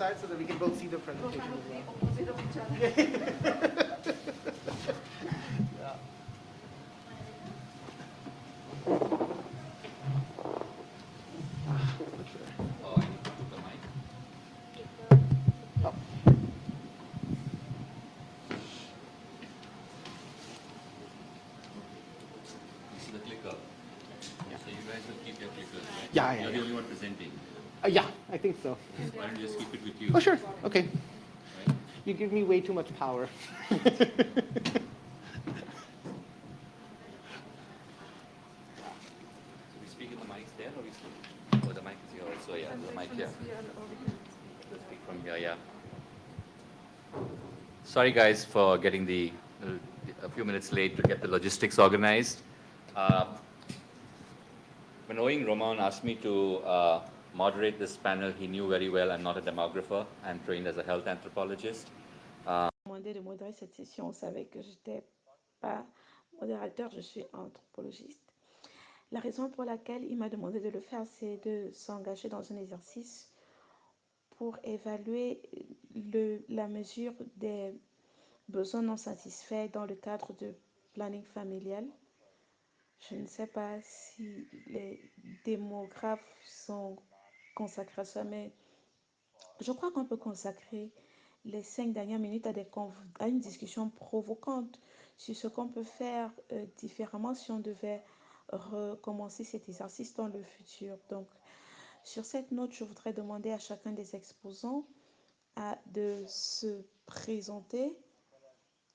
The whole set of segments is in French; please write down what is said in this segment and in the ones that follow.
side so that we can both see the presentation as well. Yeah. Oh, I need to put the mic. Oh. This is the clicker. So you guys will keep your clickers, right? Yeah, You're yeah, the yeah. only one presenting. Yeah, I think so. Why don't you just keep it with you? Oh, sure. Okay. Right? You give me way too much power. So we speak in the mics there, or we speak? Oh, the mic is here also. Yeah, the mic here. Let's speak from here. Yeah. Sorry, guys, for getting a few minutes late to get the logistics organized. Uh, when knowing Roman asked me to moderate this panel, he knew very well I'm not a demographer. I'm trained as a health anthropologist. Demandé de modérer cette session, on savait que je n'étais pas modérateur, je suis anthropologiste. La raison pour laquelle il m'a demandé de le faire, c'est de s'engager dans un exercice pour évaluer la mesure des besoins non satisfaits dans le cadre de planning familial. Je ne sais pas si les démographes sont consacrés à ça, mais je crois qu'on peut consacrer les 5 dernières minutes à une discussion provocante sur ce qu'on peut faire différemment si on devait recommencer cet exercice dans le futur. Donc, sur cette note, je voudrais demander à chacun des exposants de se présenter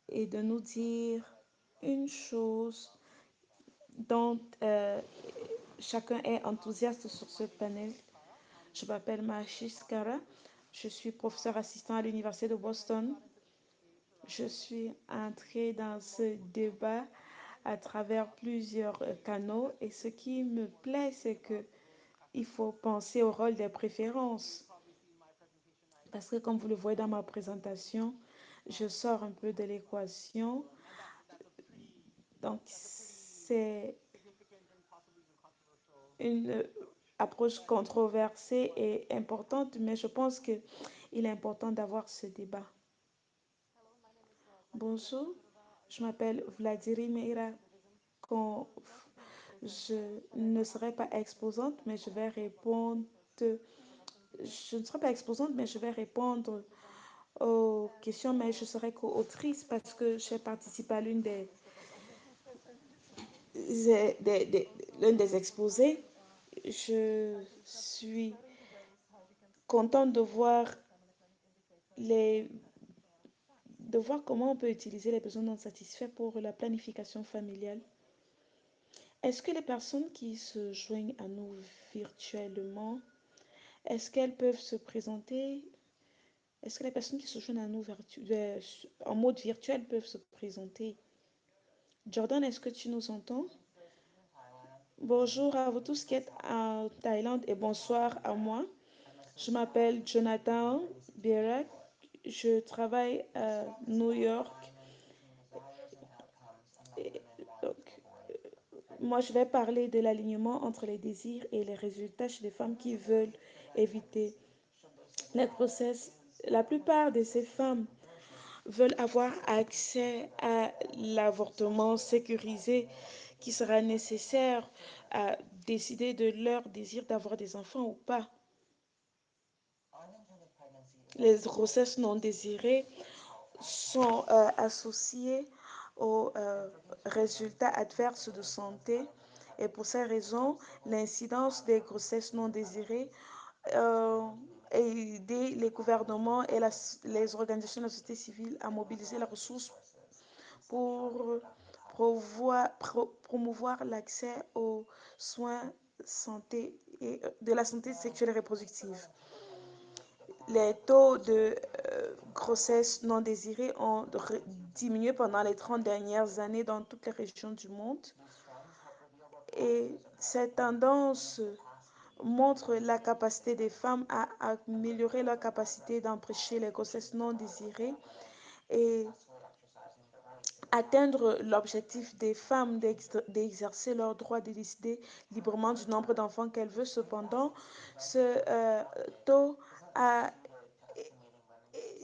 et de nous dire une chose dont chacun est enthousiaste sur ce panel. Je m'appelle Mahashis Kara, je suis professeur assistant à l'Université de Boston. Je suis entrée dans ce débat à travers plusieurs canaux et ce qui me plaît, c'est qu'il faut penser au rôle des préférences. Parce que comme vous le voyez dans ma présentation, je sors un peu de l'équation. Donc, c'est une approche controversée et importante, mais je pense qu'il est important d'avoir ce débat. Bonjour, je m'appelle Vladimira. Je ne serai pas exposante, mais je vais répondre. Je ne serai pas exposante, mais je vais répondre aux questions, mais je serai co-autrice parce que j'ai participé à l'un des exposés. Je suis contente de voir comment on peut utiliser les besoins non satisfaits pour la planification familiale. Est-ce que les personnes qui se joignent à nous virtuellement, est-ce qu'elles peuvent se présenter? Est-ce que les personnes qui se joignent à nous en mode virtuel peuvent se présenter? Jordan, est-ce que tu nous entends? Bonjour à vous tous qui êtes en Thaïlande et bonsoir à moi. Je m'appelle Jonathan Birak. Je travaille à New York. Et donc, moi, je vais parler de l'alignement entre les désirs et les résultats chez les femmes qui veulent éviter les grossesses. La plupart de ces femmes veulent avoir accès à l'avortement sécurisé qui sera nécessaire à décider de leur désir d'avoir des enfants ou pas. Les grossesses non désirées sont associées aux résultats adverses de santé et pour ces raisons, l'incidence des grossesses non désirées aider les gouvernements et les organisations de la société civile à mobiliser les ressources pour promouvoir l'accès aux soins santé et de la santé sexuelle et reproductive. Les taux de grossesse non désirée ont diminué pendant les 30 dernières années dans toutes les régions du monde. Et cette tendance montre la capacité des femmes à améliorer leur capacité d'empêcher les grossesses non désirées et atteindre l'objectif des femmes d'exercer leur droit de décider librement du nombre d'enfants qu'elles veulent. Cependant, ce taux a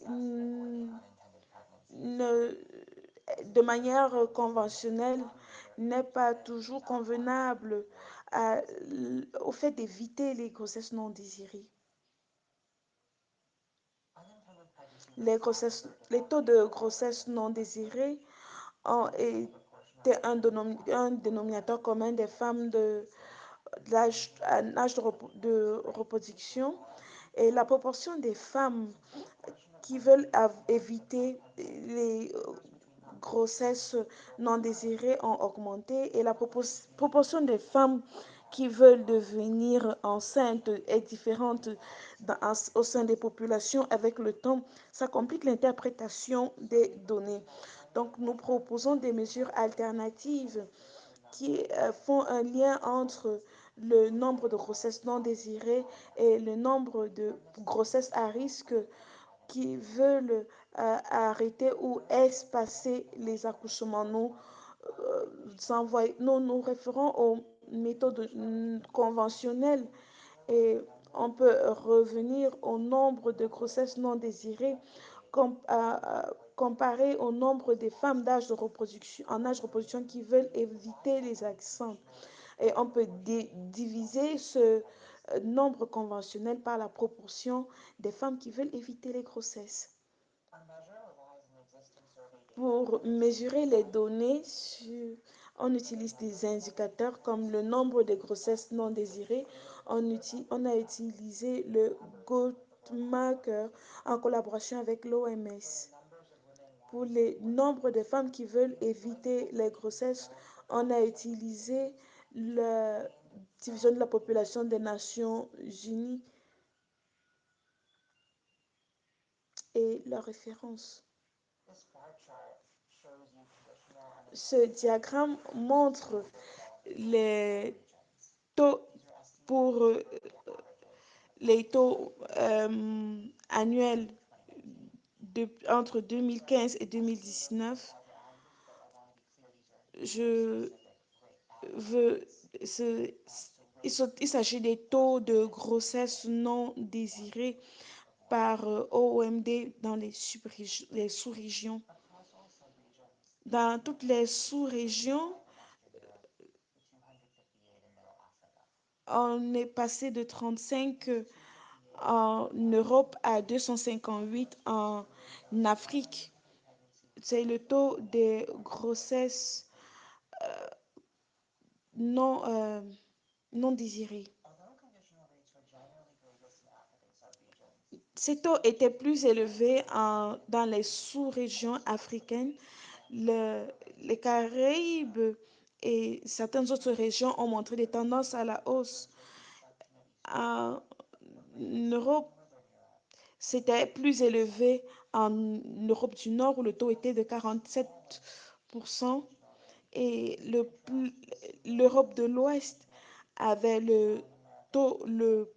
ne, de manière conventionnelle n'est pas toujours convenable au fait d'éviter les grossesses non désirées. Les taux de grossesse non désirée ont été un dénominateur commun des femmes un âge de reproduction, et la proportion des femmes qui veulent éviter les grossesses non désirées ont augmenté, et la proportion des femmes qui veulent devenir enceintes est différente au sein des populations avec le temps. Ça complique l'interprétation des données. Donc, nous proposons des mesures alternatives qui font un lien entre le nombre de grossesses non désirées et le nombre de grossesses à risque qui veulent arrêter ou espacer les accouchements. Nous nous référons aux méthodes conventionnelles, et on peut revenir au nombre de grossesses non désirées comparé au nombre de femmes en âge de reproduction qui veulent éviter les accents. Et on peut diviser ce nombre conventionnel par la proportion des femmes qui veulent éviter les grossesses. Pour mesurer les données, on utilise des indicateurs comme le nombre de grossesses non désirées. On a utilisé le Guttmacher en collaboration avec l'OMS. Pour le nombre de femmes qui veulent éviter les grossesses, on a utilisé la division de la population des Nations Unies et leurs références. Ce diagramme montre les taux pour les taux annuels entre 2015 et 2019. Je veux il s'agit des taux de grossesse non désirés par OMD dans les sous-régions. Dans toutes les sous-régions, on est passé de 35 en Europe à 258 en Afrique. C'est le taux des grossesses non, non désirées. Ces taux étaient plus élevés dans les sous-régions africaines. Les Caraïbes et certaines autres régions ont montré des tendances à la hausse. En Europe, c'était plus élevé en Europe du Nord où le taux était de 47%, et l'Europe de l'Ouest avait le taux le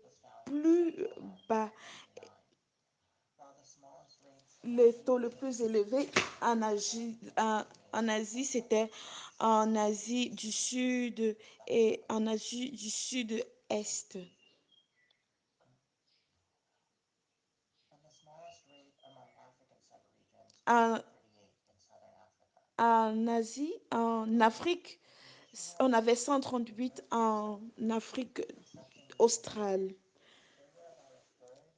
plus bas. Le taux le plus élevé en Asie, c'était en Asie du Sud et en Asie du Sud-Est. En, en Asie, en Afrique, on avait 138 en Afrique australe.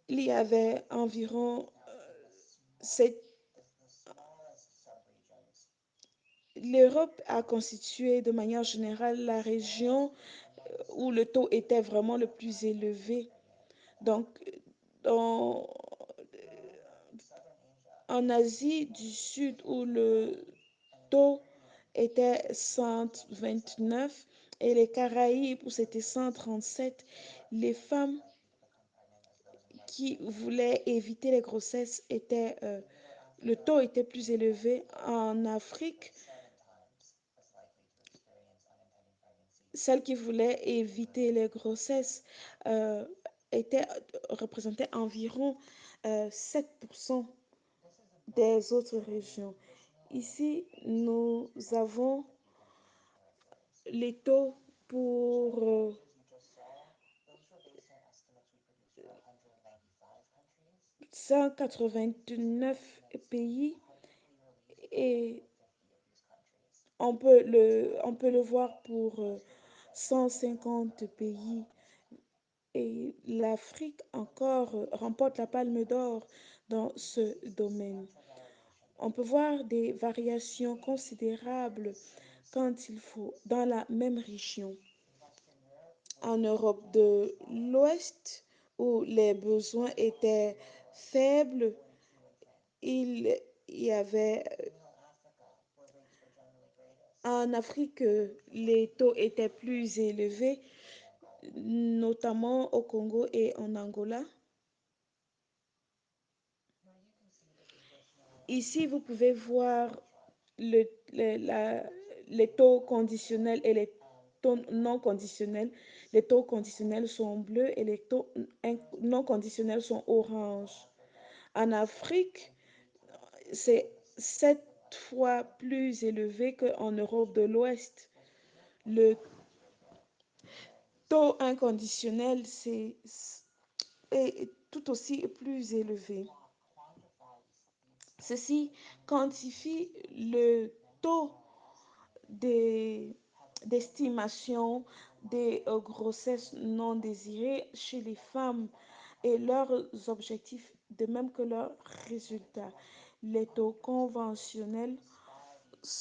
Il y avait environ 7. L'Europe a constitué de manière générale la région où le taux était vraiment le plus élevé. Donc, dans, en Asie du Sud, où le taux était 129, et les Caraïbes, où c'était 137, les femmes qui voulaient éviter les grossesses le taux était plus élevé. En Afrique, celles qui voulaient éviter les grossesses euh, représentaient environ 7% des autres régions. Ici, nous avons les taux pour 189 pays et on peut le voir pour 150 pays. Et l'Afrique encore remporte la palme d'or dans ce domaine. On peut voir des variations considérables quand il faut dans la même région. En Europe de l'Ouest, où les besoins étaient faibles, il y avait en Afrique, les taux étaient plus élevés, notamment au Congo et en Angola. Ici, vous pouvez voir le, les taux conditionnels et les taux non conditionnels. Les taux conditionnels sont bleus et les taux non conditionnels sont orange. En Afrique, c'est 7 fois plus élevé qu'en Europe de l'Ouest. Le taux inconditionnel est tout aussi plus élevé. Ceci quantifie le taux d'estimation des grossesses non désirées chez les femmes et leurs objectifs, de même que leurs résultats. Les taux conventionnels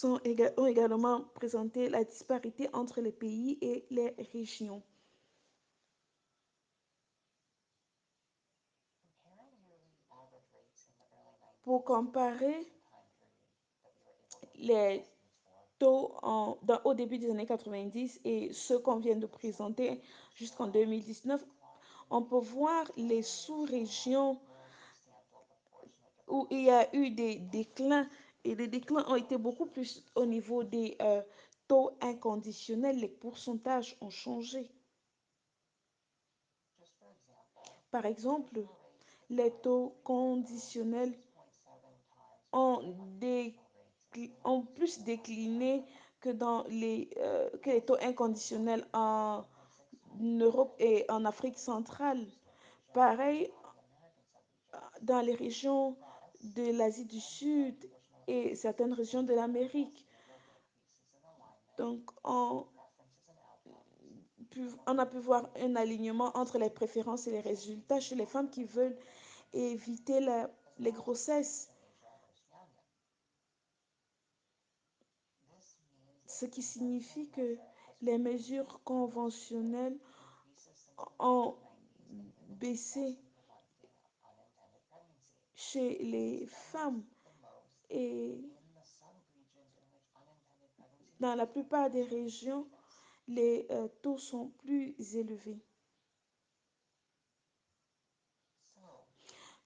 ont également présenté la disparité entre les pays et les régions. Pour comparer les taux au début des années 90 et ceux qu'on vient de présenter jusqu'en 2019, on peut voir les sous-régions où il y a eu des déclins et les déclins ont été beaucoup plus au niveau des taux inconditionnels. Les pourcentages ont changé. Par exemple, les taux conditionnels ont, ont plus décliné que les taux inconditionnels en Europe et en Afrique centrale. Pareil dans les régions de l'Asie du Sud et certaines régions de l'Amérique. Donc, on a pu voir un alignement entre les préférences et les résultats chez les femmes qui veulent éviter les grossesses. Ce qui signifie que les mesures conventionnelles ont baissé chez les femmes et dans la plupart des régions, les taux sont plus élevés.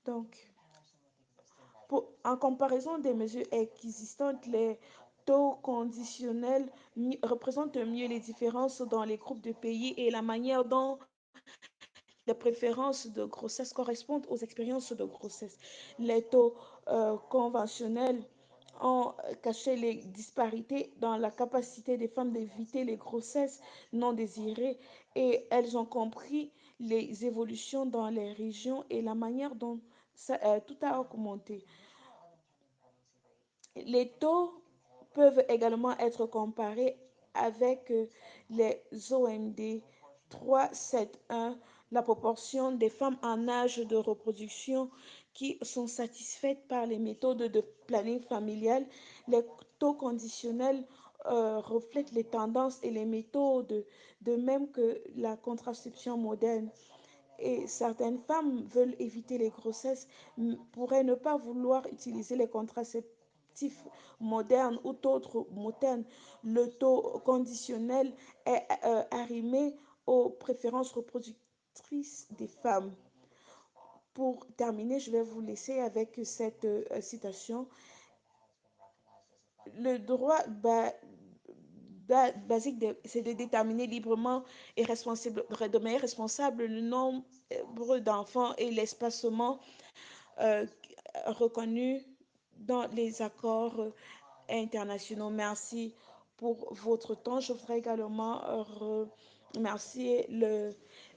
Donc, en comparaison des mesures existantes, les taux conditionnels représentent mieux les différences dans les groupes de pays et la manière dont les préférences de grossesse correspondent aux expériences de grossesse. Les taux conventionnels ont caché les disparités dans la capacité des femmes d'éviter les grossesses non désirées et elles ont compris les évolutions dans les régions et la manière dont tout a augmenté. Les taux peuvent également être comparés avec les OMD 371, la proportion des femmes en âge de reproduction qui sont satisfaites par les méthodes de planning familial. Les taux conditionnels reflètent les tendances et les méthodes, de même que la contraception moderne. Et certaines femmes veulent éviter les grossesses, pourraient ne pas vouloir utiliser les contraceptifs modernes ou d'autres modernes. Le taux conditionnel est arrimé aux préférences reproductrices des femmes. Pour terminer, je vais vous laisser avec cette citation. Le droit basique, c'est de déterminer librement et de manière responsable le nombre d'enfants et l'espacement euh, reconnus dans les accords internationaux. Merci pour votre temps. Je voudrais également remercier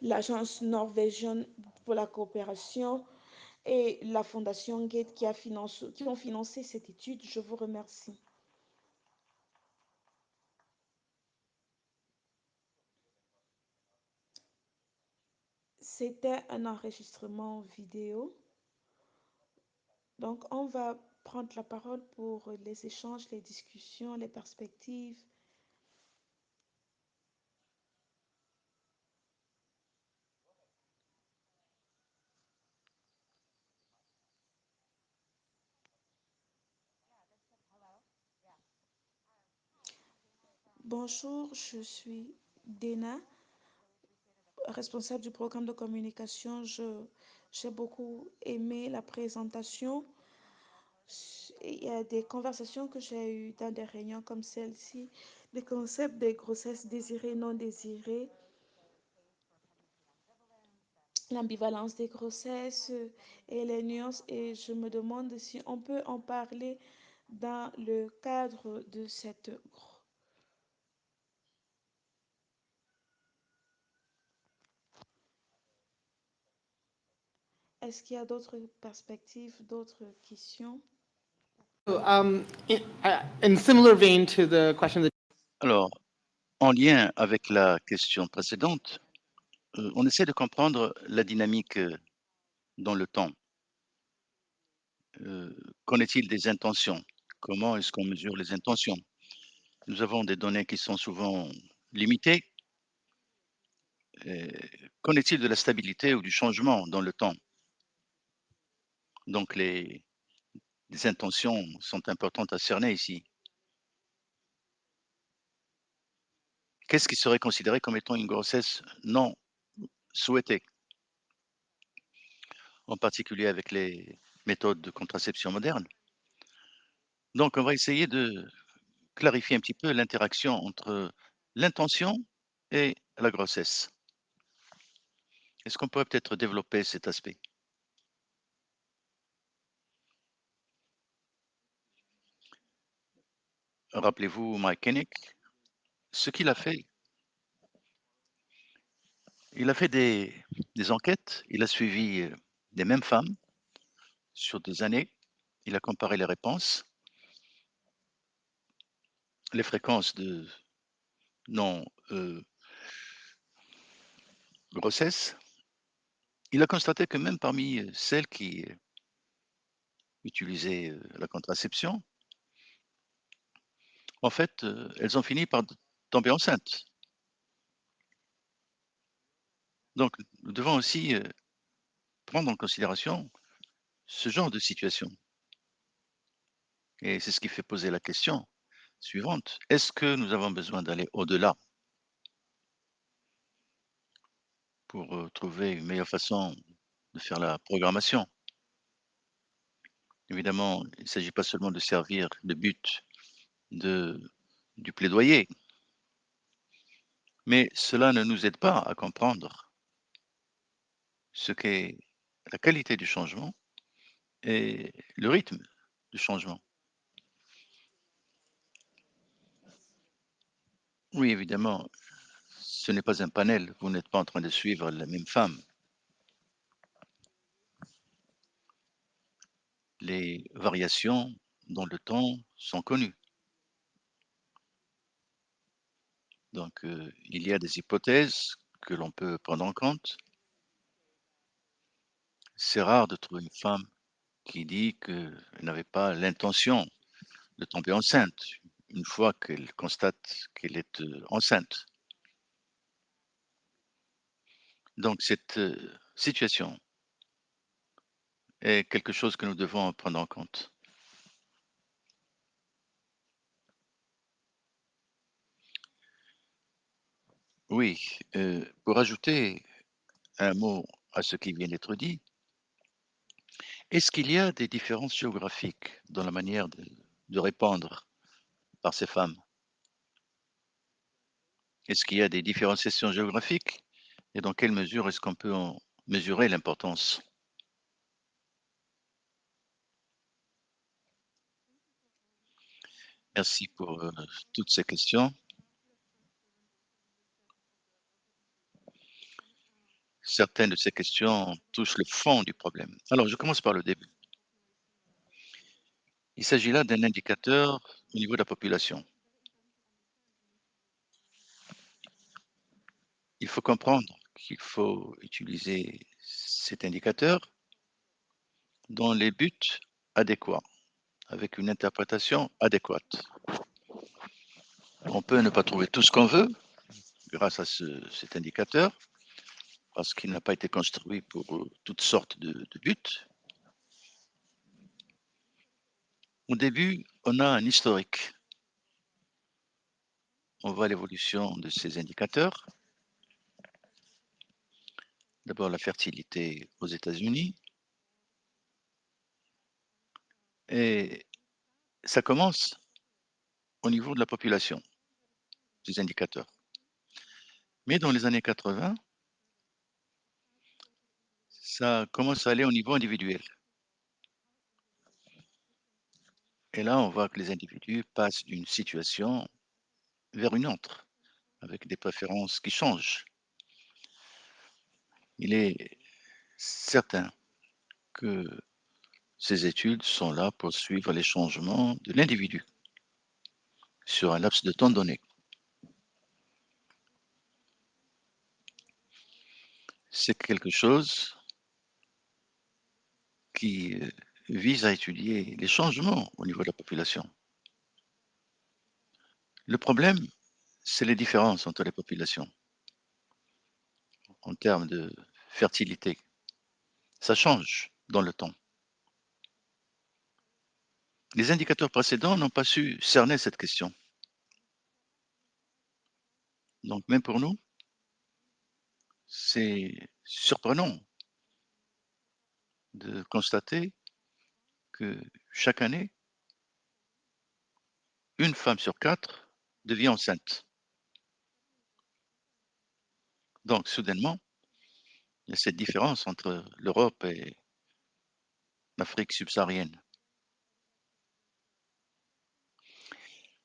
l'agence norvégienne pour la coopération et la Fondation Gates qui ont financé cette étude. Je vous remercie. C'était un enregistrement vidéo. Donc, on va prendre la parole pour les échanges, les discussions, les perspectives. Bonjour, je suis Dena, responsable du programme de communication. J'ai beaucoup aimé la présentation. Il y a des conversations que j'ai eues dans des réunions comme celle-ci, des concepts des grossesses désirées, non désirées, l'ambivalence des grossesses et les nuances. Et je me demande si on peut en parler dans le cadre de cette. Est-ce qu'il y a d'autres perspectives, d'autres questions? In similar vein to the question that Alors, en lien avec la question précédente, on essaie de comprendre la dynamique dans le temps. Qu'en est-il des intentions? Comment est-ce qu'on mesure les intentions? Nous avons des données qui sont souvent limitées. Qu'en est-il de la stabilité ou du changement dans le temps? Donc, les intentions sont importantes à cerner ici. Qu'est-ce qui serait considéré comme étant une grossesse non souhaitée? En particulier avec les méthodes de contraception modernes. Donc, on va essayer de clarifier un petit peu l'interaction entre l'intention et la grossesse. Est-ce qu'on pourrait peut-être développer cet aspect? Rappelez-vous Mike Koenig, ce qu'il a fait. Il a fait des enquêtes, il a suivi les mêmes femmes sur des années, il a comparé les réponses, les fréquences de non grossesse. Il a constaté que même parmi celles qui utilisaient la contraception, en fait, elles ont fini par tomber enceintes. Donc, nous devons aussi prendre en considération ce genre de situation. Et c'est ce qui fait poser la question suivante. Est-ce que nous avons besoin d'aller au-delà pour trouver une meilleure façon de faire la programmation? Évidemment, il ne s'agit pas seulement de servir le but du plaidoyer, mais cela ne nous aide pas à comprendre ce qu'est la qualité du changement et le rythme du changement. Oui, évidemment, ce n'est pas un panel, vous n'êtes pas en train de suivre la même femme. Les variations dans le temps sont connues. Donc, il y a des hypothèses que l'on peut prendre en compte. C'est rare de trouver une femme qui dit qu'elle n'avait pas l'intention de tomber enceinte une fois qu'elle constate qu'elle est enceinte. Donc, cette situation est quelque chose que nous devons prendre en compte. Oui, pour ajouter un mot à ce qui vient d'être dit, est-ce qu'il y a des différences géographiques dans la manière de répondre par ces femmes? Est-ce qu'il y a des différenciations géographiques et dans quelle mesure est-ce qu'on peut en mesurer l'importance? Merci pour toutes ces questions. certaines de ces questions touchent le fond du problème. Alors, je commence par le début. Il s'agit là d'un indicateur au niveau de la population. Il faut comprendre qu'il faut utiliser cet indicateur dans les buts adéquats, avec une interprétation adéquate. On peut ne pas trouver tout ce qu'on veut grâce à cet indicateur, parce qu'il n'a pas été construit pour toutes sortes de buts. Au début, on a un historique. On voit l'évolution de ces indicateurs. D'abord, la fertilité aux États-Unis. Et ça commence au niveau de la population, ces indicateurs. Mais dans les années 80, ça commence à aller au niveau individuel. Et là, on voit que les individus passent d'une situation vers une autre, avec des préférences qui changent. Il est certain que ces études sont là pour suivre les changements de l'individu sur un laps de temps donné. C'est quelque chose qui vise à étudier les changements au niveau de la population. Le problème, c'est les différences entre les populations en termes de fertilité. Ça change dans le temps. Les indicateurs précédents n'ont pas su cerner cette question. Donc même pour nous, c'est surprenant de constater que chaque année, une femme sur 4 devient enceinte. Donc soudainement, il y a cette différence entre l'Europe et l'Afrique subsaharienne.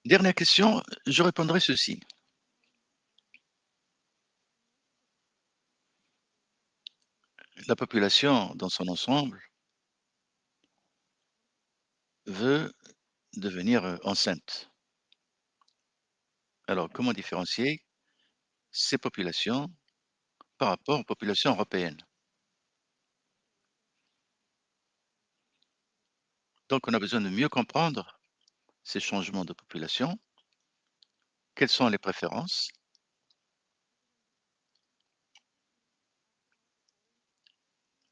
Dernière question, je répondrai ceci. La population dans son ensemble veut devenir enceinte. Alors comment différencier ces populations par rapport aux populations européennes? Donc on a besoin de mieux comprendre ces changements de population, quelles sont les préférences.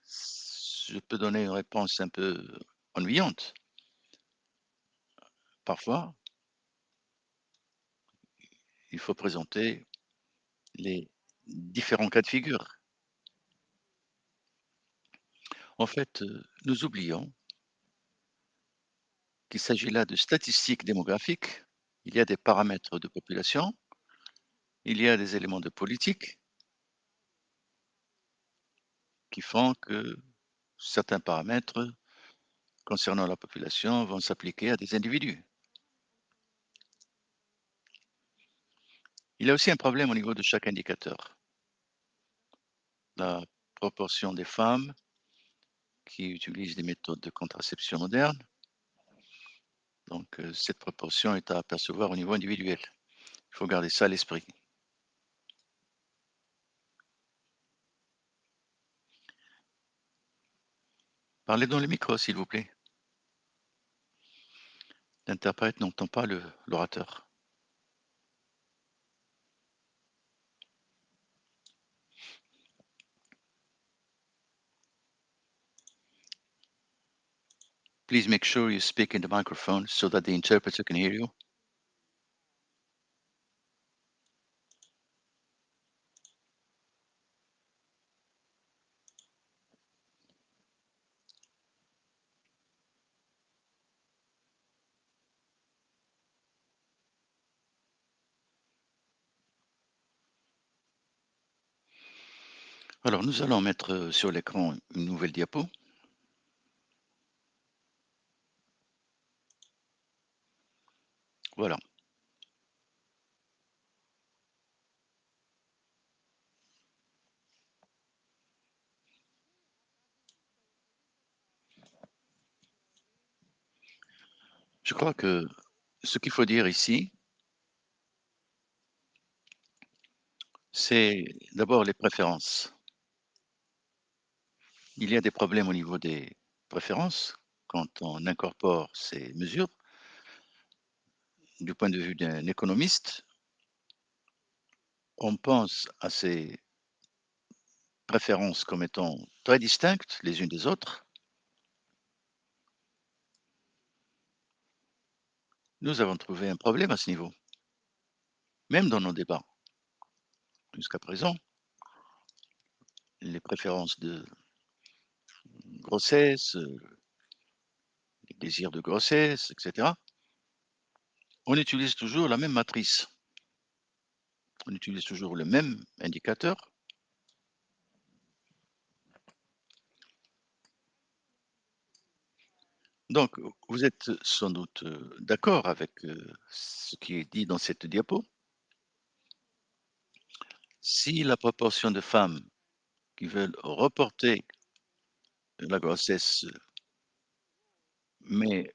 Je peux donner une réponse un peu ennuyante. Parfois, il faut présenter les différents cas de figure. En fait, nous oublions qu'il s'agit là de statistiques démographiques. Il y a des paramètres de population, il y a des éléments de politique qui font que certains paramètres concernant la population vont s'appliquer à des individus. Il y a aussi un problème au niveau de chaque indicateur. La proportion des femmes qui utilisent des méthodes de contraception modernes. Donc, cette proportion est à apercevoir au niveau individuel. Il faut garder ça à l'esprit. Parlez dans le micro, s'il vous plaît. L'interprète n'entend pas l'orateur. Please make sure you speak in the microphone so that the interpreter can hear you. Alors, nous allons mettre sur l'écran une nouvelle diapo. Voilà. Je crois que ce qu'il faut dire ici, c'est d'abord les préférences. Il y a des problèmes au niveau des préférences quand on incorpore ces mesures. Du point de vue d'un économiste, on pense à ces préférences comme étant très distinctes les unes des autres. Nous avons trouvé un problème à ce niveau, même dans nos débats. Jusqu'à présent, les préférences de grossesse, les désirs de grossesse, etc., on utilise toujours la même matrice. On utilise toujours le même indicateur. Donc, vous êtes sans doute d'accord avec ce qui est dit dans cette diapo. Si la proportion de femmes qui veulent reporter la grossesse, mais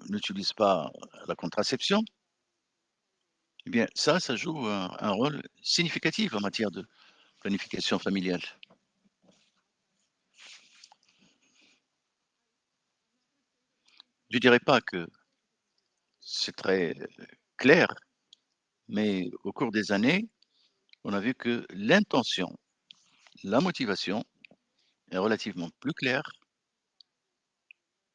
n'utilisent pas la contraception, eh bien, ça joue un rôle significatif en matière de planification familiale. Je ne dirais pas que c'est très clair, mais au cours des années, on a vu que l'intention, la motivation est relativement plus claire.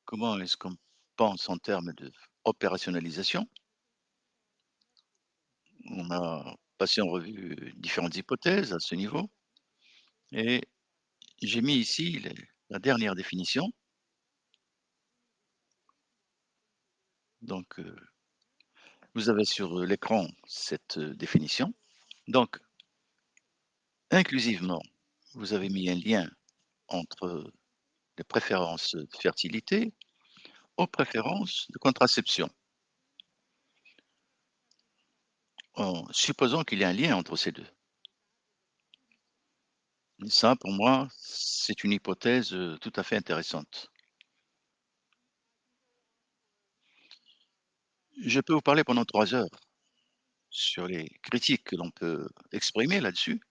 Comment est-ce qu'on pense en termes de opérationnalisation? On a passé en revue différentes hypothèses à ce niveau et j'ai mis ici la dernière définition. Donc, vous avez sur l'écran cette définition. Donc, inclusivement, vous avez mis un lien entre les préférences de fertilité aux préférences de contraception, en supposant qu'il y a un lien entre ces deux. Et ça, pour moi, c'est une hypothèse tout à fait intéressante. Je peux vous parler pendant 3 heures sur les critiques que l'on peut exprimer là-dessus,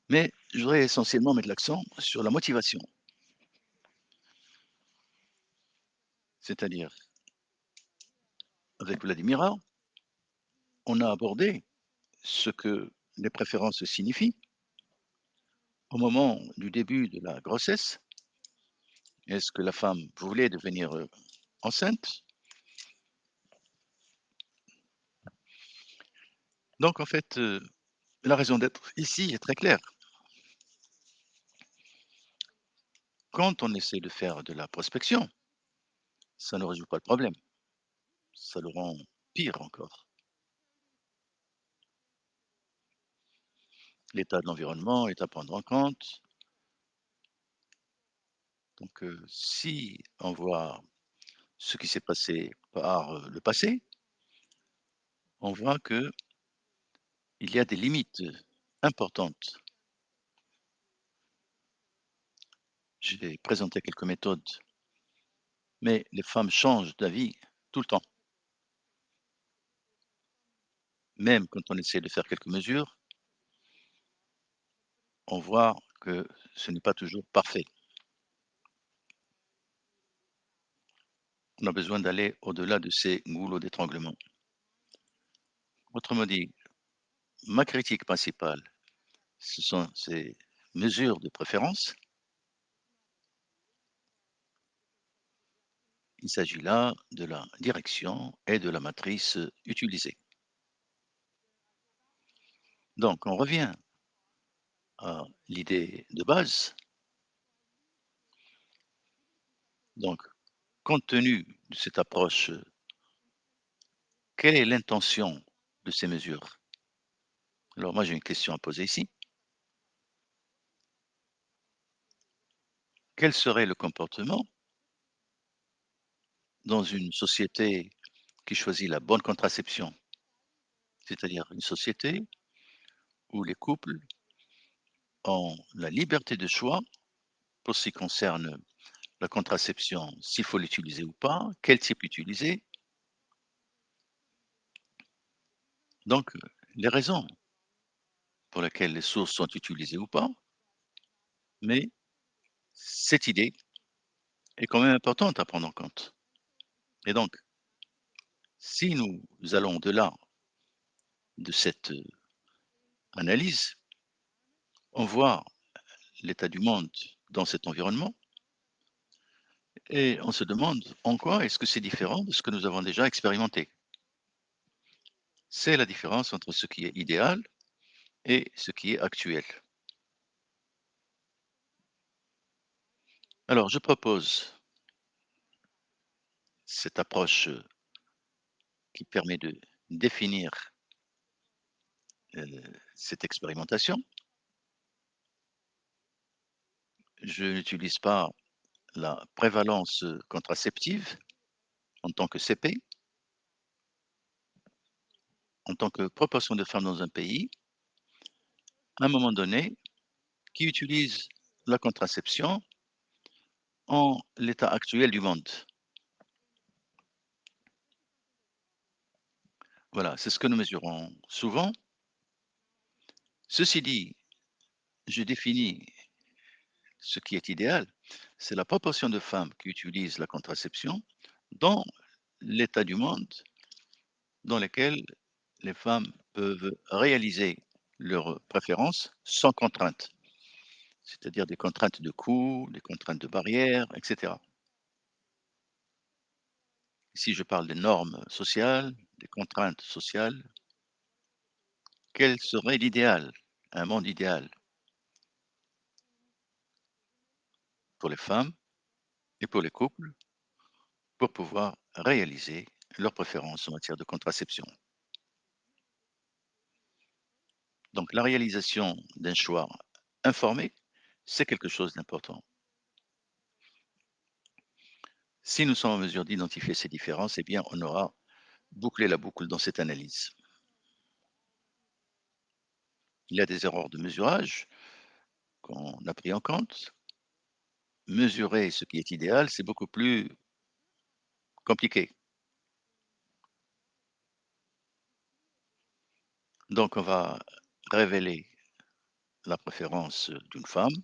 mais je voudrais essentiellement mettre l'accent sur la motivation. C'est-à-dire, avec Vladimira, on a abordé ce que les préférences signifient au moment du début de la grossesse. Est-ce que la femme voulait devenir enceinte? Donc, en fait, la raison d'être ici est très claire. Quand on essaie de faire de la prospection, ça ne résout pas le problème, ça le rend pire encore. L'état de l'environnement est à prendre en compte. Donc, si on voit ce qui s'est passé par le passé, on voit qu'il y a des limites importantes. J'ai présenté quelques méthodes, mais les femmes changent d'avis tout le temps. Même quand on essaie de faire quelques mesures, on voit que ce n'est pas toujours parfait. On a besoin d'aller au-delà de ces goulots d'étranglement. Autrement dit, ma critique principale, ce sont ces mesures de préférence. Il s'agit là de la direction et de la matrice utilisée. Donc, on revient à l'idée de base. Donc, compte tenu de cette approche, quelle est l'intention de ces mesures? Alors moi, j'ai une question à poser ici. Quel serait le comportement dans une société qui choisit la bonne contraception? C'est-à-dire une société où les couples ont la liberté de choix pour ce qui concerne la contraception, s'il faut l'utiliser ou pas, quel type utiliser. Donc, les raisons pour lesquelles les sources sont utilisées ou pas, mais cette idée est quand même importante à prendre en compte. Et donc, si nous allons au-delà de cette analyse, on voit l'état du monde dans cet environnement et on se demande en quoi est-ce que c'est différent de ce que nous avons déjà expérimenté. C'est la différence entre ce qui est idéal et ce qui est actuel. Alors, je propose cette approche qui permet de définir cette expérimentation. Je n'utilise pas la prévalence contraceptive en tant que CP, en tant que proportion de femmes dans un pays, à un moment donné, qui utilisent la contraception en l'état actuel du monde. Voilà, c'est ce que nous mesurons souvent. Ceci dit, je définis ce qui est idéal, c'est la proportion de femmes qui utilisent la contraception dans l'état du monde dans lequel les femmes peuvent réaliser leurs préférences sans contrainte, c'est-à-dire des contraintes de coût, des contraintes de barrières, etc. Ici, je parle des normes sociales, des contraintes sociales. Quel serait l'idéal, un monde idéal pour les femmes et pour les couples pour pouvoir réaliser leurs préférences en matière de contraception? Donc, la réalisation d'un choix informé, c'est quelque chose d'important. Si nous sommes en mesure d'identifier ces différences, eh bien, on aura bouclé la boucle dans cette analyse. Il y a des erreurs de mesurage qu'on a pris en compte. Mesurer ce qui est idéal, c'est beaucoup plus compliqué. Donc, on va révéler la préférence d'une femme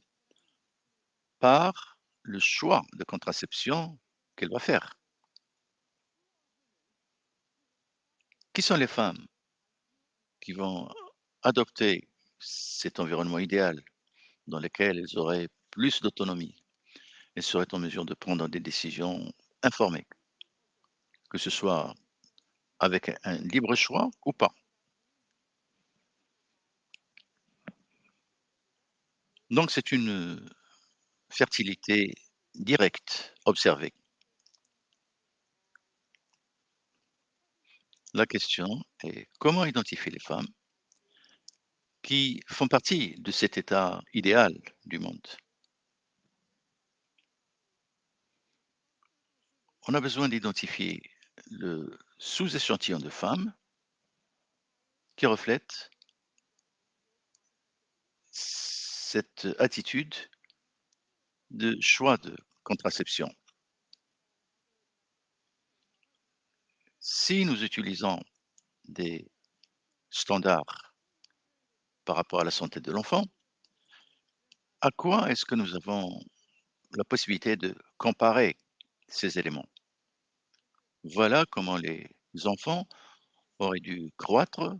par le choix de contraception qu'elle va faire. Qui sont les femmes qui vont adopter cet environnement idéal dans lequel elles auraient plus d'autonomie et seraient en mesure de prendre des décisions informées, que ce soit avec un libre choix ou pas? Donc c'est une fertilité directe observée. La question est comment identifier les femmes qui font partie de cet état idéal du monde? On a besoin d'identifier le sous-échantillon de femmes qui reflète cette attitude de choix de contraception. Si nous utilisons des standards par rapport à la santé de l'enfant, à quoi est-ce que nous avons la possibilité de comparer ces éléments? Voilà comment les enfants auraient dû croître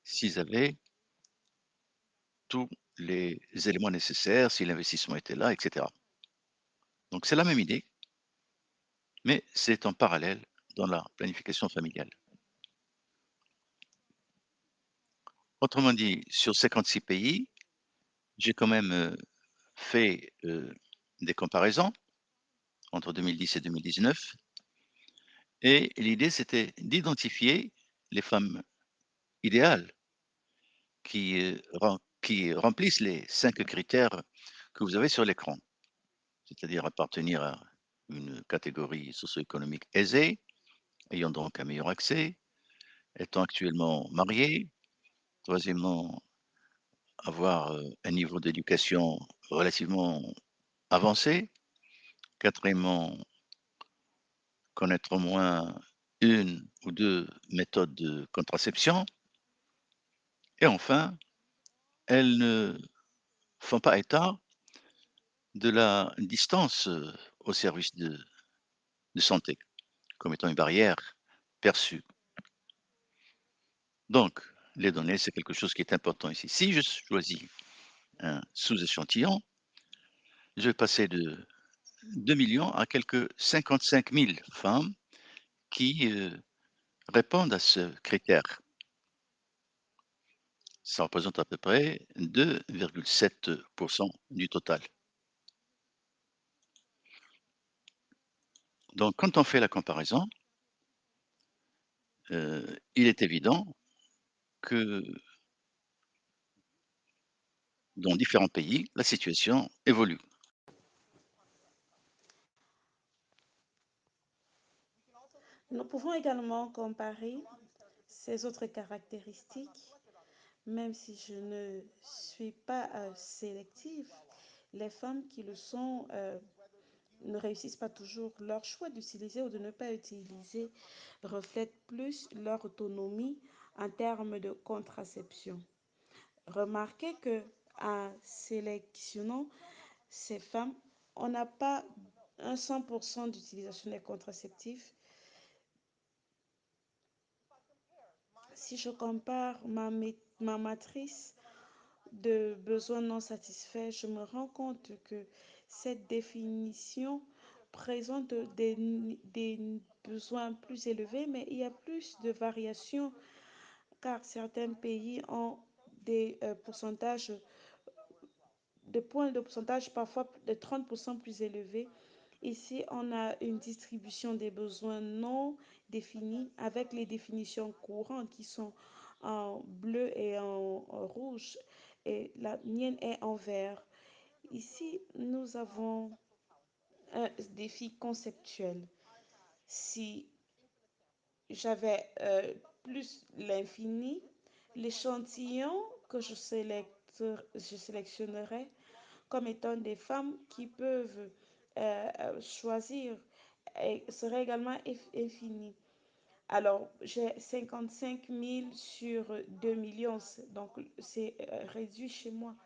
s'ils avaient tous les éléments nécessaires, si l'investissement était là, etc. Donc c'est la même idée, mais c'est en parallèle dans la planification familiale. Autrement dit, sur 56 pays, j'ai quand même fait des comparaisons entre 2010 et 2019. Et l'idée, c'était d'identifier les femmes idéales qui remplissent les 5 critères que vous avez sur l'écran, c'est-à-dire appartenir à une catégorie socio-économique aisée, ayant donc un meilleur accès, étant actuellement mariée, troisièmement, avoir un niveau d'éducation relativement avancé, Quatrièmement, connaître au moins une ou deux méthodes de contraception. Et enfin, elles ne font pas état de la distance au service de santé comme étant une barrière perçue. Donc, les données, c'est quelque chose qui est important ici. Si je choisis un sous-échantillon, je vais passer de 2 millions à quelques 55 000 femmes qui répondent à ce critère. Ça représente à peu près 2,7% du total. Donc, quand on fait la comparaison, il est évident que dans différents pays, la situation évolue. Nous pouvons également comparer ces autres caractéristiques, même si je ne suis pas sélective. Les femmes qui le sont ne réussissent pas toujours. Leur choix d'utiliser ou de ne pas utiliser reflète plus leur autonomie en termes de contraception. Remarquez que en sélectionnant ces femmes, on n'a pas un 100% d'utilisation des contraceptifs. Si je compare ma matrice de besoins non satisfaits, je me rends compte que cette définition présente des besoins plus élevés, mais il y a plus de variations car certains pays ont des pourcentages de points de pourcentage parfois de 30% plus élevés. Ici, on a une distribution des besoins non définis avec les définitions courantes qui sont en bleu et en rouge et la mienne est en vert. Ici, nous avons un défi conceptuel. Si j'avais plus l'infini, l'échantillon que je sélectionnerais comme étant des femmes qui peuvent choisir et serait également infini. Alors, j'ai 55 000 sur 2 millions, donc c'est réduit chez moi.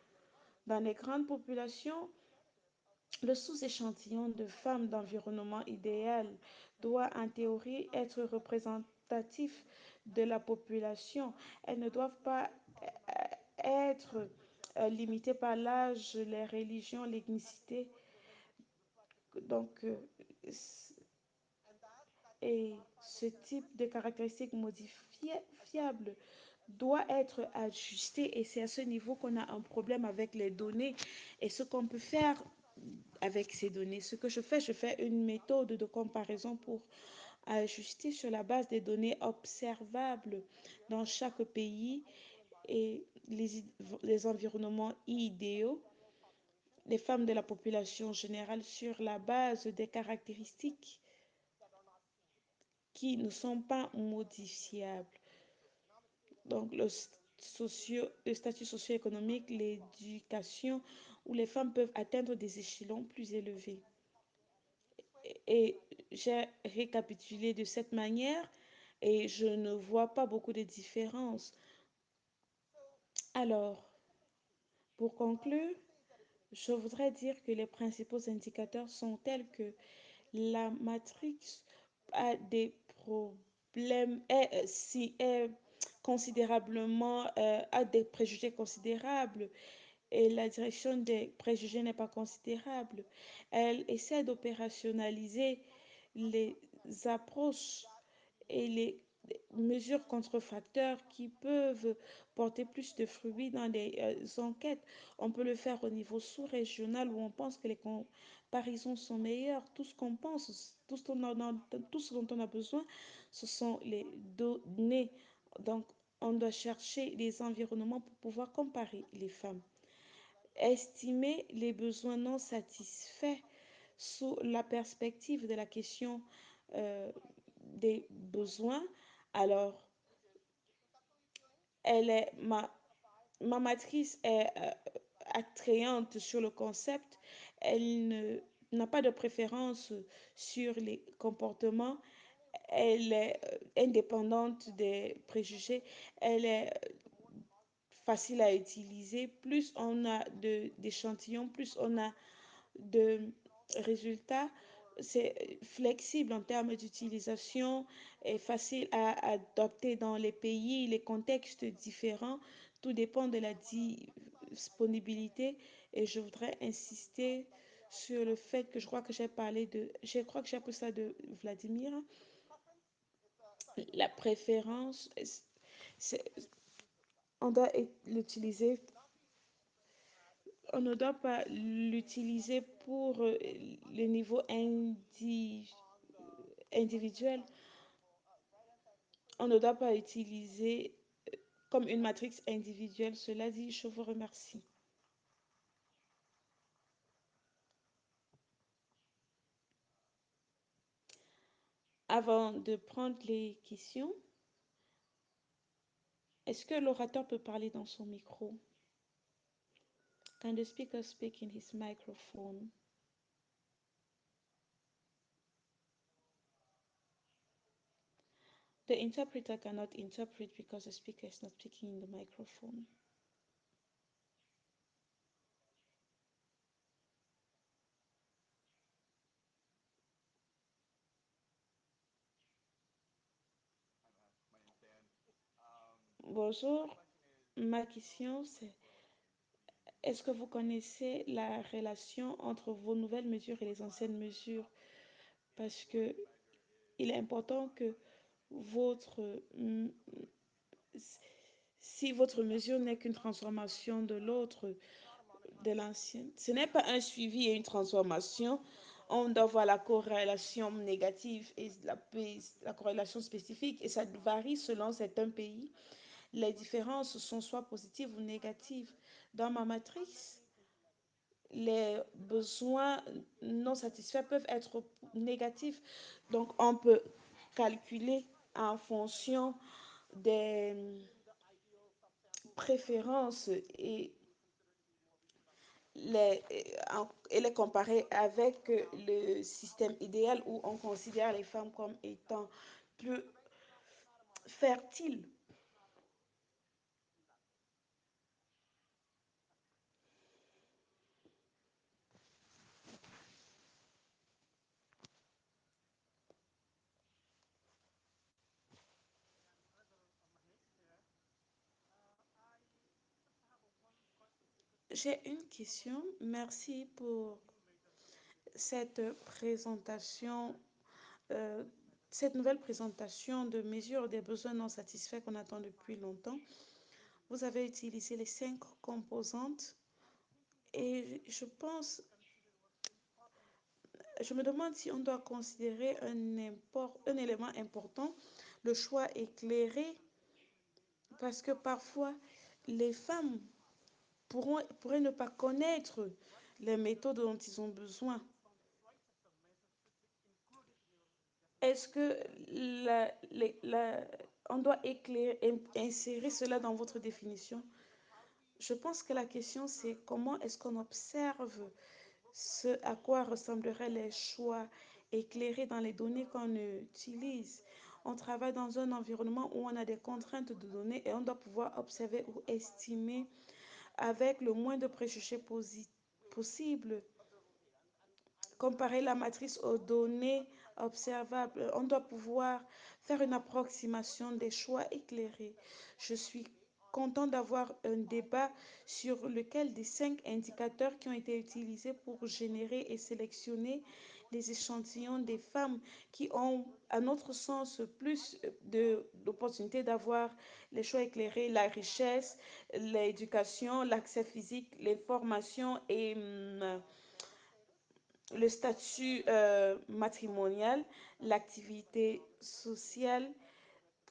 Dans les grandes populations, le sous-échantillon de femmes d'environnement idéal doit en théorie être représentatif de la population. Elles ne doivent pas être limitées par l'âge, les religions, l'ethnicité. Donc, et ce type de caractéristiques modifiables doit être ajusté et c'est à ce niveau qu'on a un problème avec les données et ce qu'on peut faire avec ces données. Ce que je fais une méthode de comparaison pour ajuster sur la base des données observables dans chaque pays et les environnements idéaux des femmes de la population générale sur la base des caractéristiques qui ne sont pas modifiables. Donc le statut socio-économique, l'éducation, où les femmes peuvent atteindre des échelons plus élevés. Et j'ai récapitulé de cette manière et je ne vois pas beaucoup de différences. Alors, pour conclure, je voudrais dire que les principaux indicateurs sont tels que la matrice a des problèmes, est considérablement, a des préjugés considérables et la direction des préjugés n'est pas considérable. Elle essaie d'opérationnaliser les approches et les mesures contrefacteurs qui peuvent porter plus de fruits dans des enquêtes. On peut le faire au niveau sous-régional où on pense que les comparaisons sont meilleures. Tout ce qu'on pense, tout ce dont on a besoin, ce sont les données. Donc, on doit chercher les environnements pour pouvoir comparer les femmes. Estimer les besoins non satisfaits sous la perspective de la question euh, des besoins. Alors, elle est ma matrice est attrayante sur le concept. Elle n'a pas de préférence sur les comportements, elle est indépendante des préjugés, elle est facile à utiliser. Plus on a d'échantillons, plus on a de résultats. C'est flexible en termes d'utilisation et facile à adopter dans les pays, les contextes différents. Tout dépend de la disponibilité. Et je voudrais insister sur le fait que je crois que j'ai appris ça de Vladimir. La préférence, on doit l'utiliser, on ne doit pas l'utiliser pour le niveau individuel. On ne doit pas utiliser comme une matrice individuelle. Cela dit, je vous remercie. Avant de prendre les questions, est-ce que l'orateur peut parler dans son micro? Can the speaker speak in his microphone? The interpreter cannot interpret because the speaker is not speaking in the microphone. Bonjour, ma question c'est est-ce que vous connaissez la relation entre vos nouvelles mesures et les anciennes mesures? Parce que il est important que votre si votre mesure n'est qu'une transformation de l'autre, de l'ancienne, ce n'est pas un suivi et une transformation. On doit voir la corrélation négative et la corrélation spécifique et ça varie selon certains pays. Les différences sont soit positives ou négatives. Dans ma matrice, les besoins non satisfaits peuvent être négatifs. Donc, on peut calculer en fonction des préférences les, et les comparer avec le système idéal où on considère les femmes comme étant plus fertiles. J'ai une question. Merci pour cette présentation, euh, cette nouvelle présentation de mesures des besoins non satisfaits qu'on attend depuis longtemps. Vous avez utilisé les 5 composantes et je me demande si on doit considérer un élément important, le choix éclairé, parce que parfois les femmes pourraient ne pas connaître les méthodes dont ils ont besoin. Est-ce que on doit insérer cela dans votre définition? Je pense que la question, c'est comment est-ce qu'on observe ce à quoi ressembleraient les choix éclairés dans les données qu'on utilise. On travaille dans un environnement où on a des contraintes de données et on doit pouvoir observer ou estimer avec le moins de préjugés possible. Comparer la matrice aux données observables, on doit pouvoir faire une approximation des choix éclairés. Je suis content d'avoir un débat sur lequel des 5 indicateurs qui ont été utilisés pour générer et sélectionner les échantillons des femmes qui ont, à notre sens, plus d'opportunités d'avoir les choix éclairés, la richesse, l'éducation, l'accès physique, l'information et le statut matrimonial, l'activité sociale,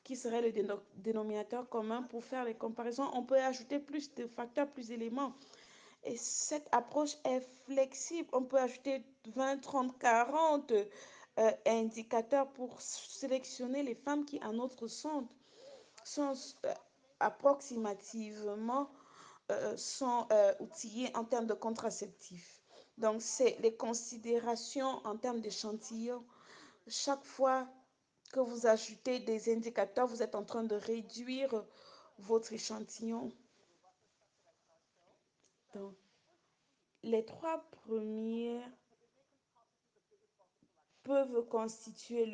qui serait le dénominateur commun pour faire les comparaisons. On peut ajouter plus de facteurs, plus d'éléments. Et cette approche est flexible. On peut ajouter 20, 30, 40 indicateurs pour sélectionner les femmes qui, à notre sens, sont approximativement sont outillées en termes de contraceptifs. Donc, c'est les considérations en termes d'échantillon. Chaque fois que vous ajoutez des indicateurs, vous êtes en train de réduire votre échantillon. Donc, les trois premières peuvent constituer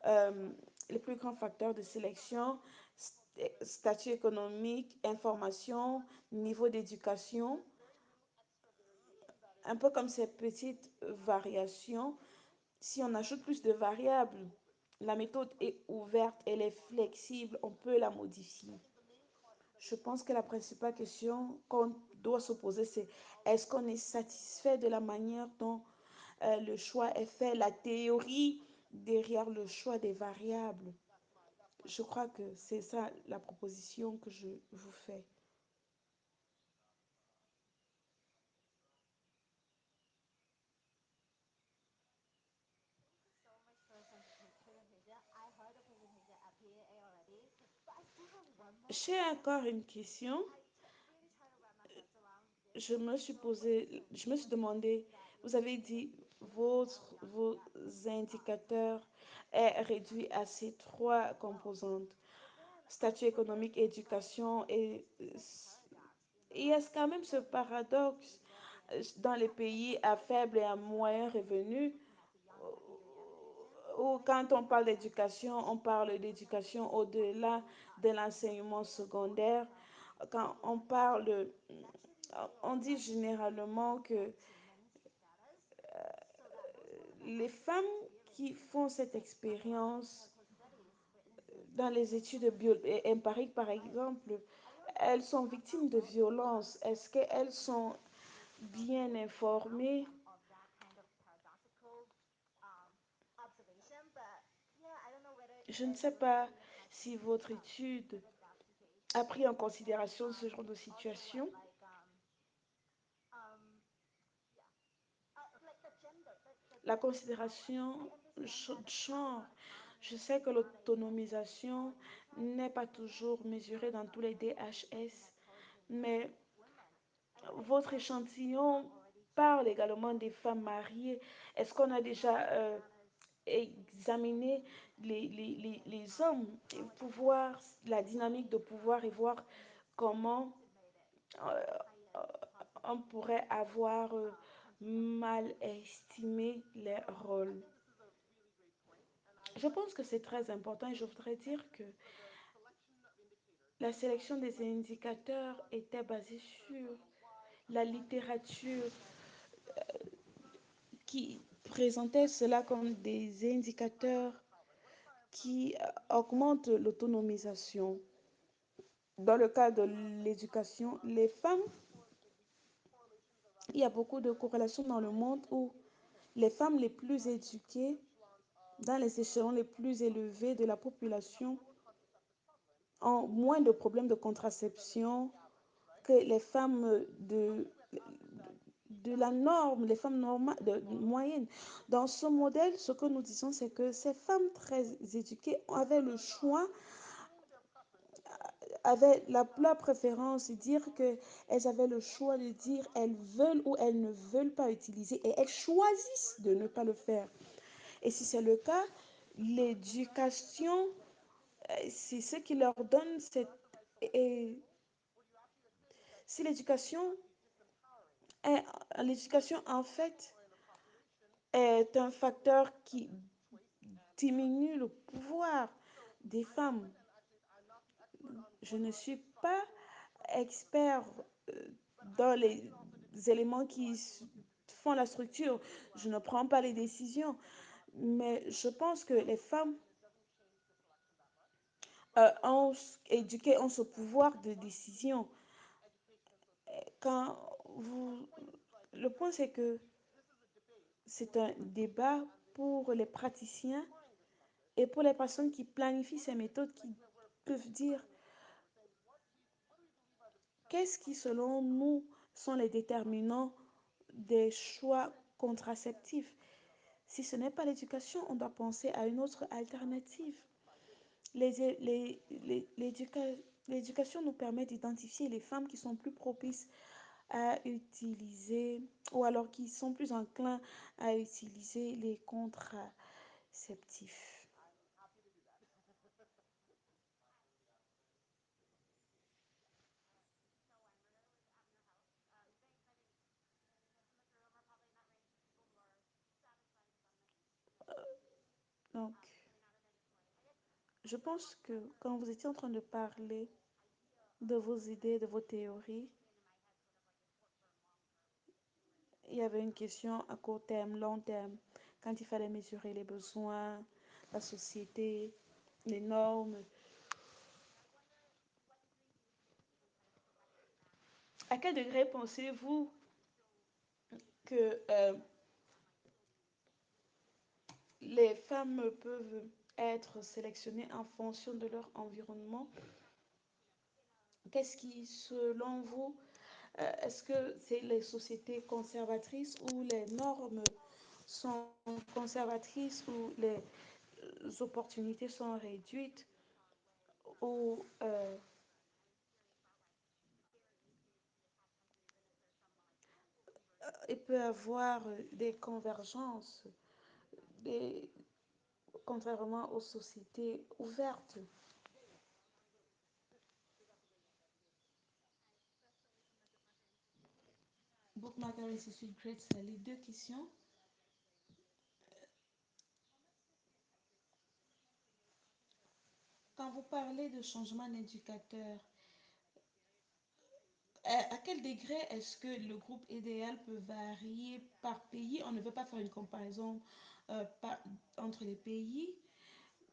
euh, le plus grand facteur de sélection: statut économique, information, niveau d'éducation. Un peu comme ces petites variations, si on ajoute plus de variables, la méthode est ouverte, elle est flexible, on peut la modifier. Je pense que la principale question qu'on doit se poser, c'est est-ce qu'on est satisfait de la manière dont le choix est fait, la théorie derrière le choix des variables. Je crois que c'est ça la proposition que je vous fais. J'ai encore une question. Je me suis demandé, vous avez dit vos indicateurs est réduit à ces trois composantes: statut économique, éducation et est-ce quand même ce paradoxe dans les pays à faible et à moyen revenu où quand on parle d'éducation, on parle d'éducation au-delà de l'enseignement secondaire. Quand on parle, on dit généralement que les femmes qui font cette expérience dans les études empiriques, par exemple, elles sont victimes de violences. Est-ce qu'elles sont bien informées? Je ne sais pas si votre étude a pris en considération ce genre de situation. La considération genre. Je sais que l'autonomisation n'est pas toujours mesurée dans tous les DHS, mais votre échantillon parle également des femmes mariées. Est-ce qu'on a déjà examiné les hommes pour voir la dynamique de pouvoir et voir comment euh, on pourrait avoir mal estimé les rôles? Je pense que c'est très important et je voudrais dire que la sélection des indicateurs était basée sur la littérature qui présentait cela comme des indicateurs qui augmentent l'autonomisation. Dans le cas de l'éducation, les femmes, il y a beaucoup de corrélations dans le monde où les femmes les plus éduquées, dans les échelons les plus élevés de la population, ont moins de problèmes de contraception que les femmes de la norme, les femmes normales, moyennes. Dans ce modèle, ce que nous disons, c'est que ces femmes très éduquées avaient le choix, avaient leur préférence, dire qu'elles avaient le choix de dire elles veulent ou elles ne veulent pas utiliser et elles choisissent de ne pas le faire. Et si c'est le cas, l'éducation, c'est ce qui leur donne cette... Et si l'éducation en fait est un facteur qui diminue le pouvoir des femmes. Je ne suis pas expert dans les éléments qui font la structure. Je ne prends pas les décisions. Mais je pense que les femmes ont éduqué, ont ce pouvoir de décision. Quand vous... Le point, c'est que c'est un débat pour les praticiens et pour les personnes qui planifient ces méthodes, qui peuvent dire qu'est-ce qui, selon nous, sont les déterminants des choix contraceptifs. Si ce n'est pas l'éducation, on doit penser à une autre alternative. L'éducation nous permet d'identifier les femmes qui sont plus propices à utiliser, ou alors qui sont plus enclins à utiliser les contraceptifs. Donc, je pense que quand vous étiez en train de parler de vos idées, de vos théories, il y avait une question à court terme, long terme, quand il fallait mesurer les besoins, la société, les normes. À quel degré pensez-vous que les femmes peuvent être sélectionnées en fonction de leur environnement? Qu'est-ce qui, selon vous, est-ce que c'est les sociétés conservatrices où les normes sont conservatrices, où les opportunités sont réduites, où il peut y avoir des convergences, des, contrairement aux sociétés ouvertes? Bookmaker Institute Great, les deux questions. Quand vous parlez de changement d'éducateur, à quel degré est-ce que le groupe idéal peut varier par pays? On ne veut pas faire une comparaison entre les pays,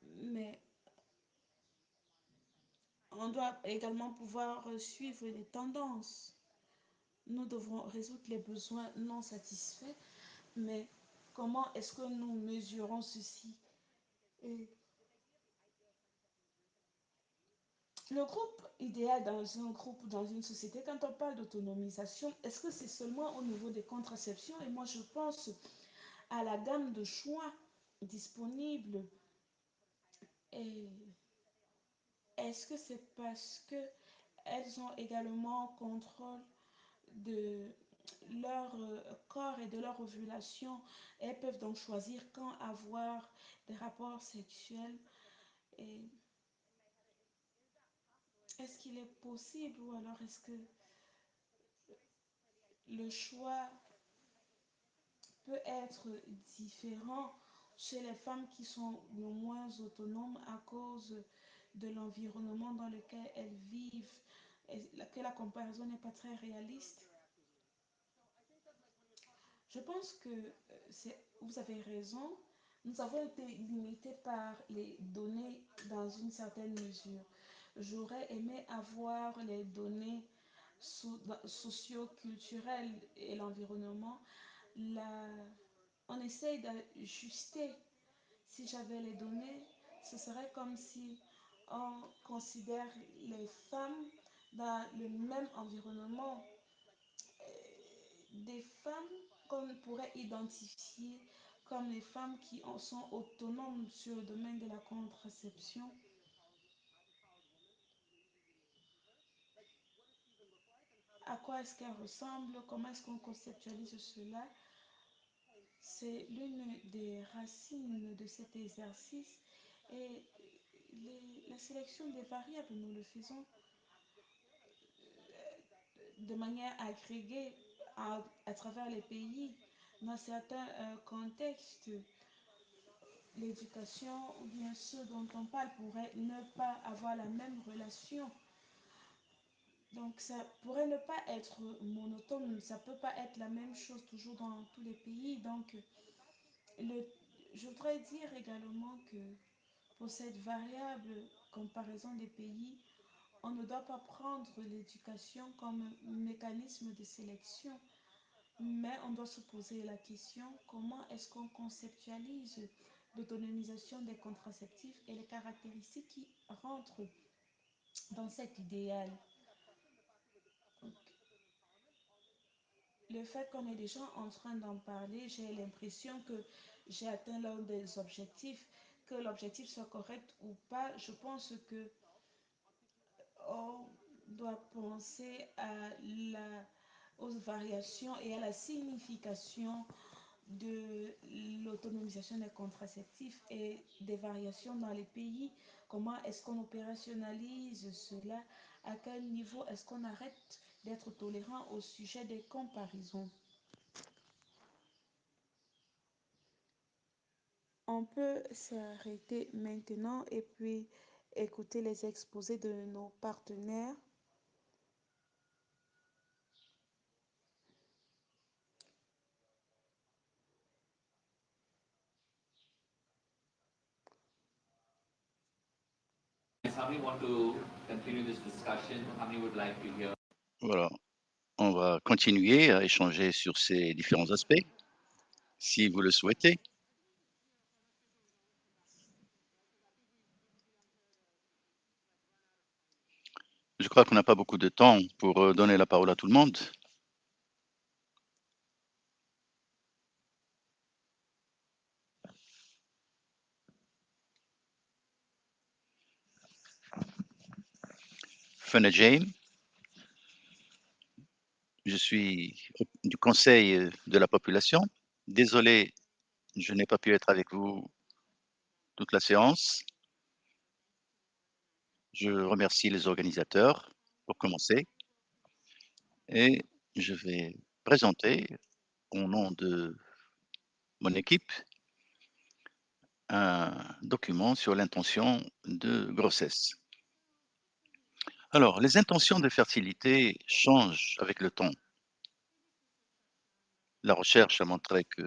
mais on doit également pouvoir suivre les tendances. Nous devrons résoudre les besoins non satisfaits, mais comment est-ce que nous mesurons ceci? Et le groupe idéal dans un groupe, dans une société, quand on parle d'autonomisation, est-ce que c'est seulement au niveau des contraceptions? Et moi, je pense à la gamme de choix disponibles. Et est-ce que c'est parce que elles ont également contrôle de leur corps et de leur ovulation? Elles peuvent donc choisir quand avoir des rapports sexuels. Et est-ce qu'il est possible ou alors est-ce que le choix peut être différent chez les femmes qui sont le moins autonomes à cause de l'environnement dans lequel elles vivent, et que la comparaison n'est pas très réaliste? Je pense que vous avez raison. Nous avons été limités par les données dans une certaine mesure. J'aurais aimé avoir les données socio-culturelles et l'environnement. La... On essaye d'ajuster. Si j'avais les données, ce serait comme si on considère les femmes dans le même environnement, des femmes qu'on pourrait identifier comme les femmes qui sont autonomes sur le domaine de la contraception. À quoi est-ce qu'elles ressemblent? Comment est-ce qu'on conceptualise cela? C'est l'une des racines de cet exercice. Et la sélection des variables, nous le faisons de manière agrégée à travers les pays. Dans certains contextes, l'éducation ou bien ceux dont on parle pourraient ne pas avoir la même relation. Donc ça pourrait ne pas être monotone, ça ne peut pas être la même chose toujours dans tous les pays. Donc le, je voudrais dire également que pour cette variable comparaison des pays, on ne doit pas prendre l'éducation comme un mécanisme de sélection, mais on doit se poser la question comment est-ce qu'on conceptualise l'autonomisation des contraceptifs et les caractéristiques qui rentrent dans cet idéal. Donc, le fait qu'on est déjà en train d'en parler, j'ai l'impression que j'ai atteint l'un des objectifs. Que l'objectif soit correct ou pas, je pense que on doit penser à la aux variations et à la signification de l'autonomisation des contraceptifs et des variations dans les pays. Comment est-ce qu'on opérationnalise cela? À quel niveau est-ce qu'on arrête d'être tolérant au sujet des comparaisons? On peut s'arrêter maintenant et puis écouter les exposés de nos partenaires. How many want to continue this discussion? How many would like to hear? Voilà, on va continuer à échanger sur ces différents aspects, si vous le souhaitez. Je crois qu'on n'a pas beaucoup de temps pour donner la parole à tout le monde. Fana James, je suis du conseil de la population. Désolé, je n'ai pas pu être avec vous toute la séance. Je remercie les organisateurs pour commencer et je vais présenter au nom de mon équipe un document sur l'intention de grossesse. Alors, les intentions de fertilité changent avec le temps. La recherche a montré que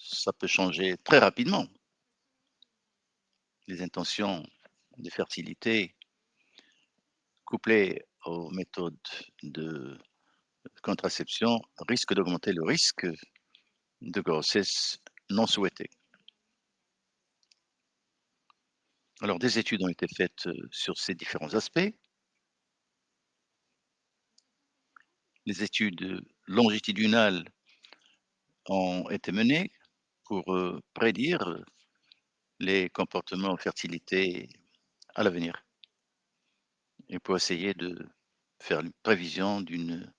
ça peut changer très rapidement. Les intentions de fertilité couplées aux méthodes de contraception risquent d'augmenter le risque de grossesse non souhaitée. Alors, des études ont été faites sur ces différents aspects. Les études longitudinales ont été menées pour prédire les comportements en fertilité à l'avenir et pour essayer de faire une prévision d'une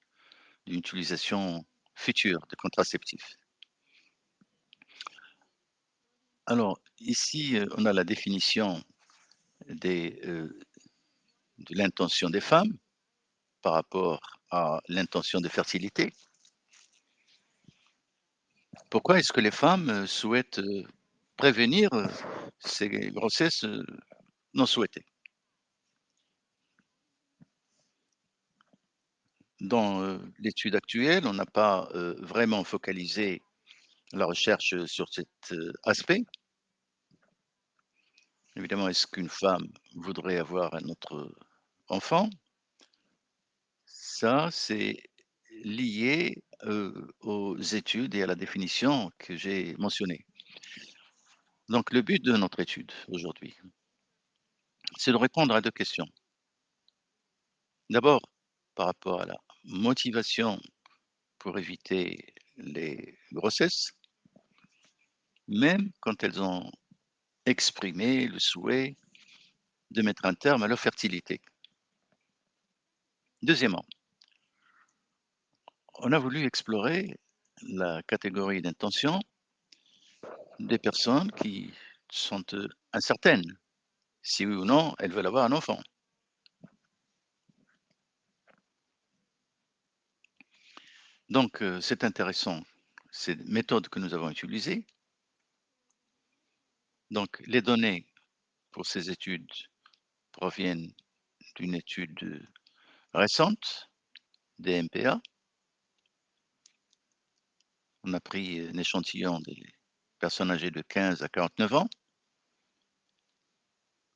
utilisation future de contraceptifs. Alors, ici, on a la définition de l'intention des femmes par rapport à l'intention de fertilité. Pourquoi est-ce que les femmes souhaitent prévenir ces grossesses non souhaitées? Dans l'étude actuelle, on n'a pas vraiment focalisé la recherche sur cet aspect. Évidemment, est-ce qu'une femme voudrait avoir un autre enfant? Ça, c'est lié aux études et à la définition que j'ai mentionnée. Donc, le but de notre étude aujourd'hui, c'est de répondre à deux questions. D'abord, par rapport à la motivation pour éviter les grossesses, même quand elles ont exprimé le souhait de mettre un terme à leur fertilité. Deuxièmement, on a voulu explorer la catégorie d'intention des personnes qui sont incertaines, si oui ou non elles veulent avoir un enfant. Donc, c'est intéressant, ces méthodes que nous avons utilisées. Donc, les données pour ces études proviennent d'une étude récente des MPA. On a pris un échantillon des personnes âgées de 15 à 49 ans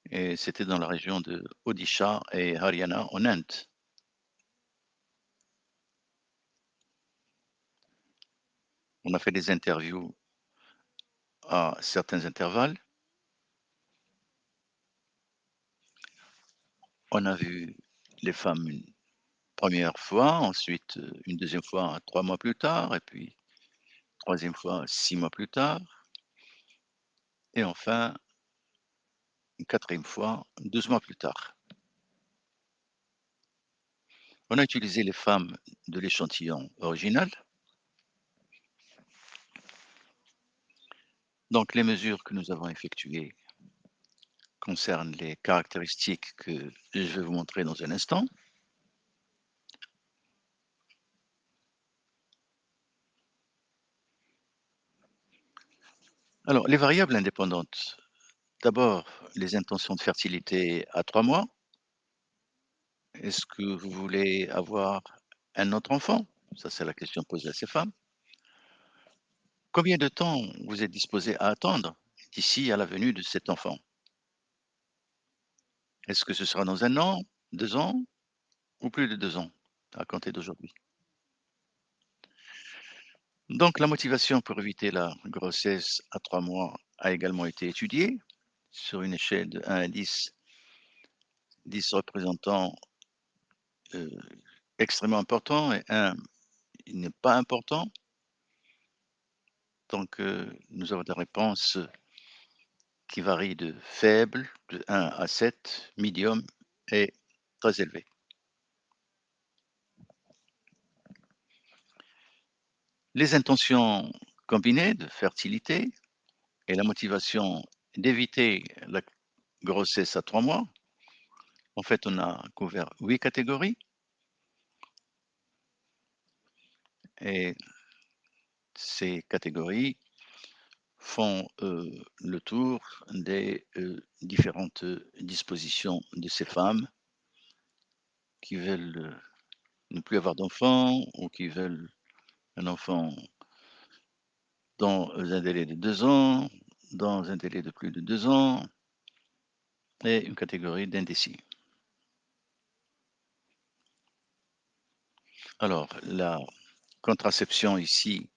et c'était dans la région de Odisha et Haryana en Inde. On a fait des interviews à certains intervalles. On a vu les femmes une première fois, ensuite une deuxième fois 3 mois plus tard, et puis troisième fois 6 mois plus tard, et enfin une quatrième fois 12 mois plus tard. On a utilisé les femmes de l'échantillon original. Donc, les mesures que nous avons effectuées concernent les caractéristiques que je vais vous montrer dans un instant. Alors, les variables indépendantes. D'abord, les intentions de fertilité à 3 mois. Est-ce que vous voulez avoir un autre enfant? Ça, c'est la question posée à ces femmes. Combien de temps vous êtes disposé à attendre d'ici à la venue de cet enfant? Est-ce que ce sera dans 1 an, 2 ans ou plus de 2 ans à compter d'aujourd'hui? Donc, la motivation pour éviter la grossesse à 3 mois a également été étudiée sur une échelle de 1 à 10, 10 représentant extrêmement important et 1 il n'est pas important. Donc, nous avons des réponses qui varient de faible, de 1 à 7, médium et très élevé. Les intentions combinées de fertilité et la motivation d'éviter la grossesse à 3 mois. En fait, on a couvert 8 catégories et ces catégories font, le tour des, différentes, dispositions de ces femmes qui veulent, ne plus avoir d'enfants ou qui veulent un enfant dans un délai de 2 ans, dans un délai de plus de 2 ans et une catégorie d'indécis. Alors la contraception ici,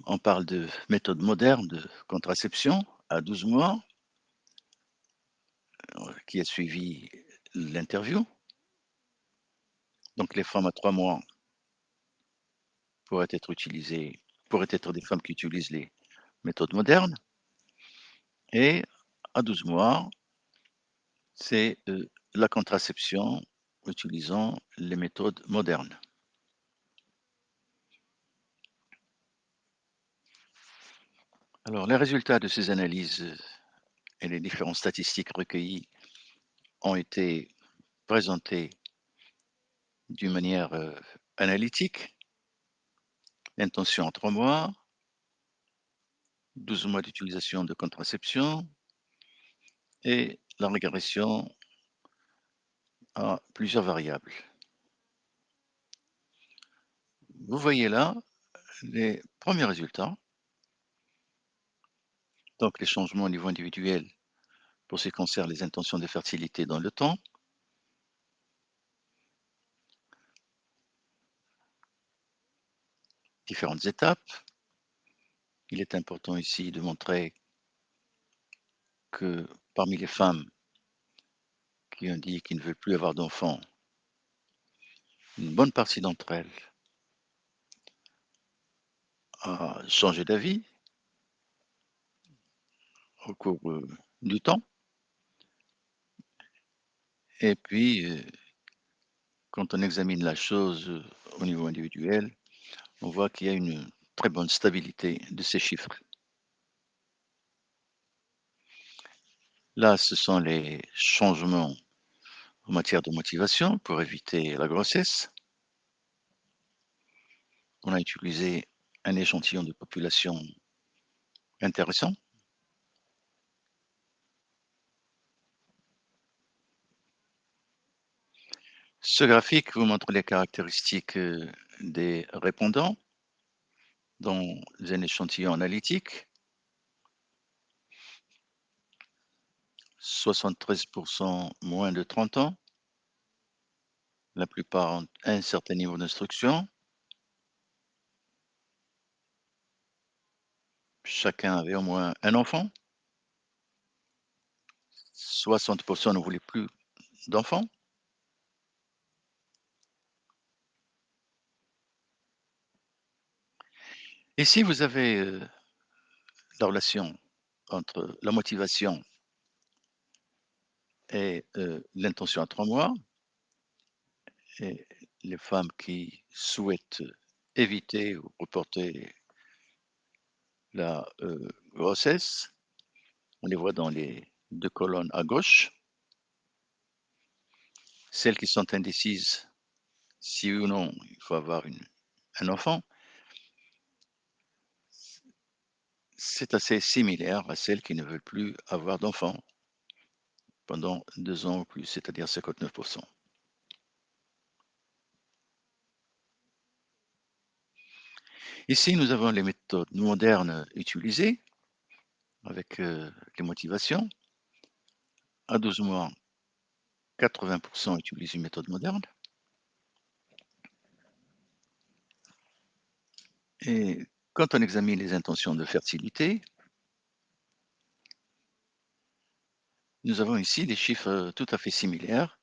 on parle de méthode moderne de contraception à 12 mois, qui a suivi l'interview. Donc les femmes à 3 mois pourraient être des femmes qui utilisent les méthodes modernes et à 12 mois, c'est, la contraception utilisant les méthodes modernes. Alors les résultats de ces analyses, et les différentes statistiques recueillies ont été présentés d'une manière, analytique. Intention en 3 mois, 12 mois d'utilisation de contraception et la régression à plusieurs variables. Vous voyez là les premiers résultats, donc les changements au niveau individuel pour ce qui concerne les intentions de fertilité dans le temps. Différentes étapes. Il est important ici de montrer que parmi les femmes qui ont dit qu'ils ne veulent plus avoir d'enfants, une bonne partie d'entre elles a changé d'avis au cours, du temps et puis, quand on examine la chose, au niveau individuel, on voit qu'il y a une très bonne stabilité de ces chiffres. Là, ce sont les changements en matière de motivation pour éviter la grossesse. On a utilisé un échantillon de population intéressant. Ce graphique vous montre les caractéristiques, des répondants dans un échantillon analytique. 73% moins de 30 ans. La plupart ont un certain niveau d'instruction. Chacun avait au moins un enfant. 60% ne voulaient plus d'enfants. Ici, vous avez, la relation entre la motivation et l'intention à 3 mois et les femmes qui souhaitent éviter ou reporter la grossesse. On les voit dans les 2 colonnes à gauche. Celles qui sont indécises, si oui ou non il faut avoir un enfant, c'est assez similaire à celles qui ne veulent plus avoir d'enfant pendant 2 ans ou plus, c'est-à-dire 59. Ici, nous avons les méthodes modernes utilisées avec les motivations. À 12 mois, 80% utilisent une méthode moderne. Et quand on examine les intentions de fertilité, nous avons ici des chiffres tout à fait similaires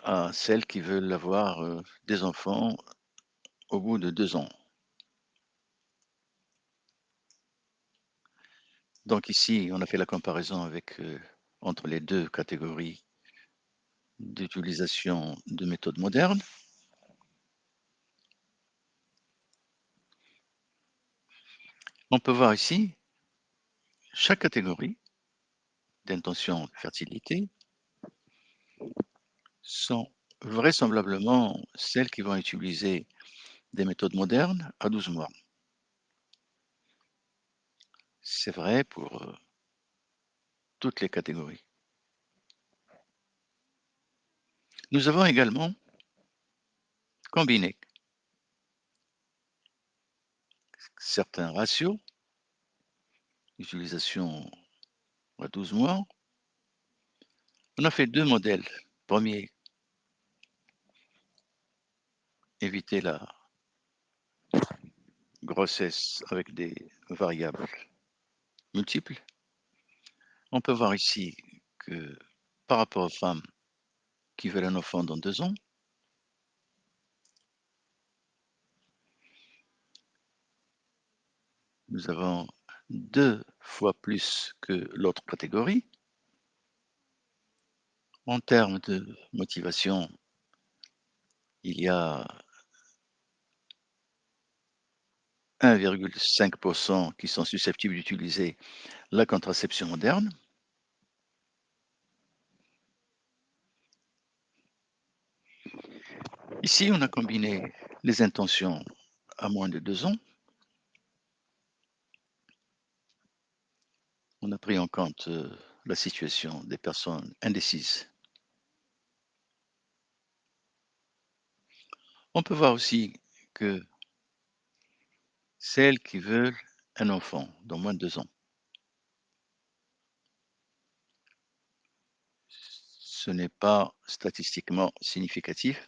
à celles qui veulent avoir des enfants au bout de 2 ans. Donc ici, on a fait la comparaison avec, entre les 2 catégories d'utilisation de méthodes modernes. On peut voir ici chaque catégorie d'intention de fertilité sont vraisemblablement celles qui vont utiliser des méthodes modernes à 12 mois. C'est vrai pour toutes les catégories. Nous avons également combiné certains ratios d'utilisation à 12 mois. On a fait 2 modèles. Premier, éviter la grossesse avec des variables multiples. On peut voir ici que par rapport aux femmes qui veulent un enfant dans 2 ans, nous avons 2 fois plus que l'autre catégorie. En termes de motivation, il y a 1,5% qui sont susceptibles d'utiliser la contraception moderne. Ici, on a combiné les intentions à moins de 2 ans. On a pris en compte la situation des personnes indécises. On peut voir aussi que celles qui veulent un enfant dans moins de 2 ans, ce n'est pas statistiquement significatif.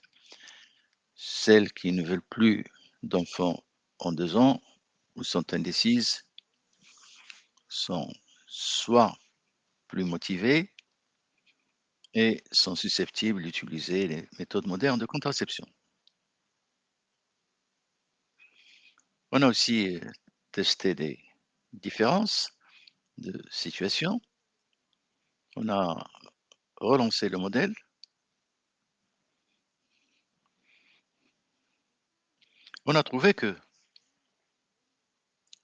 Celles qui ne veulent plus d'enfants en 2 ans ou sont indécises sont soit plus motivées et sont susceptibles d'utiliser les méthodes modernes de contraception. On a aussi testé des différences de situation. On a relancé le modèle. On a trouvé que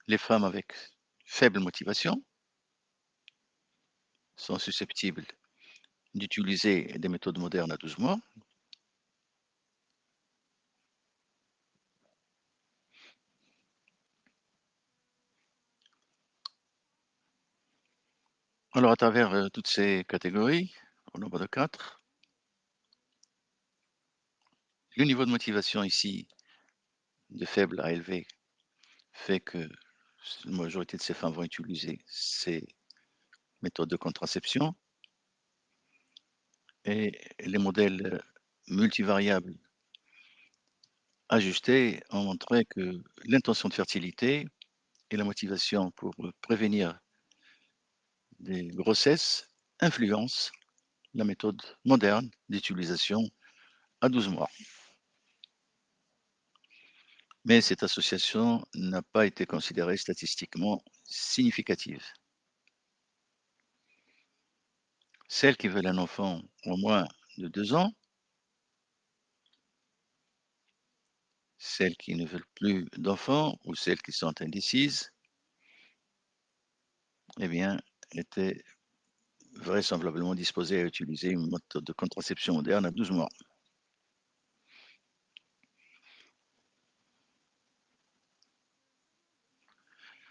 les femmes avec faible motivation sont susceptibles d'utiliser des méthodes modernes à 12 mois. Alors, à travers toutes ces catégories, au nombre de 4, le niveau de motivation ici, de faible à élevé, fait que la majorité de ces femmes vont utiliser ces méthodes de contraception. Et les modèles multivariables ajustés ont montré que l'intention de fertilité et la motivation pour prévenir des grossesses influencent la méthode moderne d'utilisation à 12 mois. Mais cette association n'a pas été considérée statistiquement significative. Celles qui veulent un enfant en moins de 2 ans celles qui ne veulent plus d'enfants ou celles qui sont indécises, eh bien, étaient vraisemblablement disposées à utiliser une méthode de contraception moderne à 12 mois.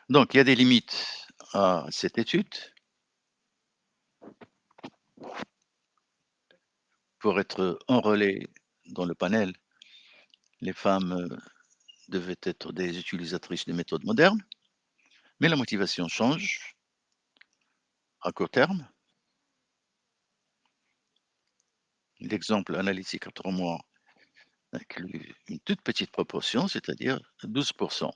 Donc, il y a des limites à cette étude. Pour être enrôlées dans le panel, les femmes devaient être des utilisatrices de méthodes modernes, mais la motivation change à court terme. L'exemple analytique à 3 mois inclut une toute petite proportion, c'est-à-dire 12%.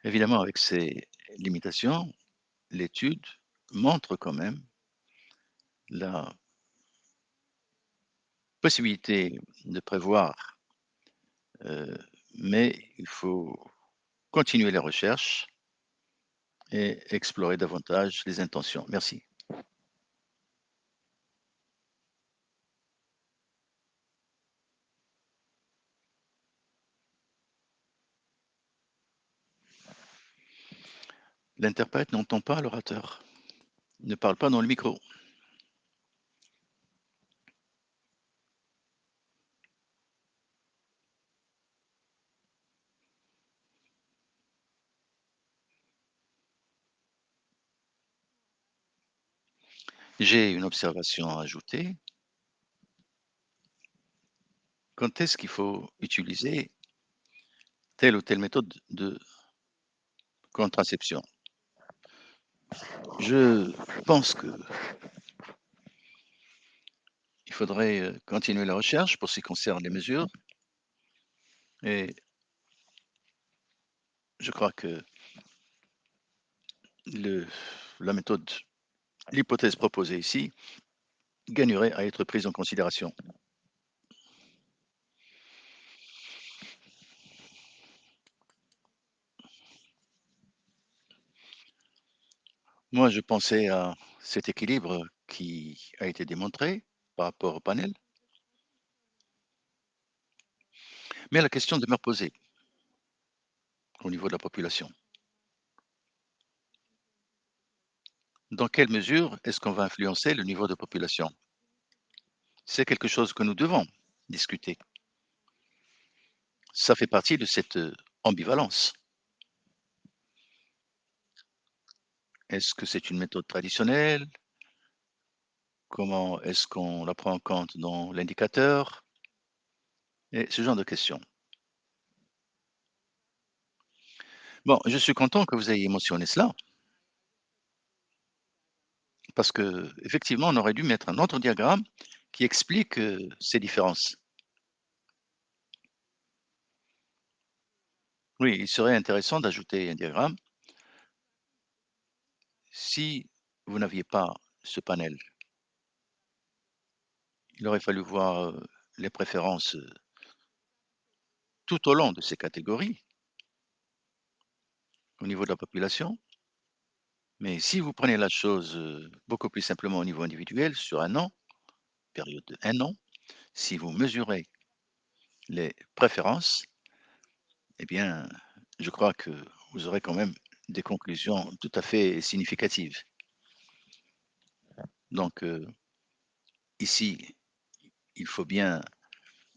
Évidemment, avec ces limitations, l'étude montre quand même la possibilité de prévoir, mais il faut continuer les recherches et explorer davantage les intentions. Merci. L'interprète n'entend pas l'orateur, ne parle pas dans le micro. J'ai une observation à ajouter. Quand est-ce qu'il faut utiliser telle ou telle méthode de contraception? Je pense qu'il faudrait continuer la recherche pour ce qui concerne les mesures et je crois que le, la méthode, l'hypothèse proposée ici gagnerait à être prise en considération. Moi, je pensais à cet équilibre qui a été démontré par rapport au panel, mais la question demeure posée au niveau de la population. Dans quelle mesure est-ce qu'on va influencer le niveau de population? C'est quelque chose que nous devons discuter. Ça fait partie de cette ambivalence. Est-ce que c'est une méthode traditionnelle? Comment est-ce qu'on la prend en compte dans l'indicateur? Et ce genre de questions. Bon, je suis content que vous ayez mentionné cela, parce que effectivement, on aurait dû mettre un autre diagramme qui explique ces différences. Oui, il serait intéressant d'ajouter un diagramme si vous n'aviez pas ce panel. Il aurait fallu voir les préférences tout au long de ces catégories au niveau de la population. Mais si vous prenez la chose beaucoup plus simplement au niveau individuel, sur un an, période de un an, si vous mesurez les préférences, eh bien, je crois que vous aurez quand même des conclusions tout à fait significatives. Donc, ici, il faut bien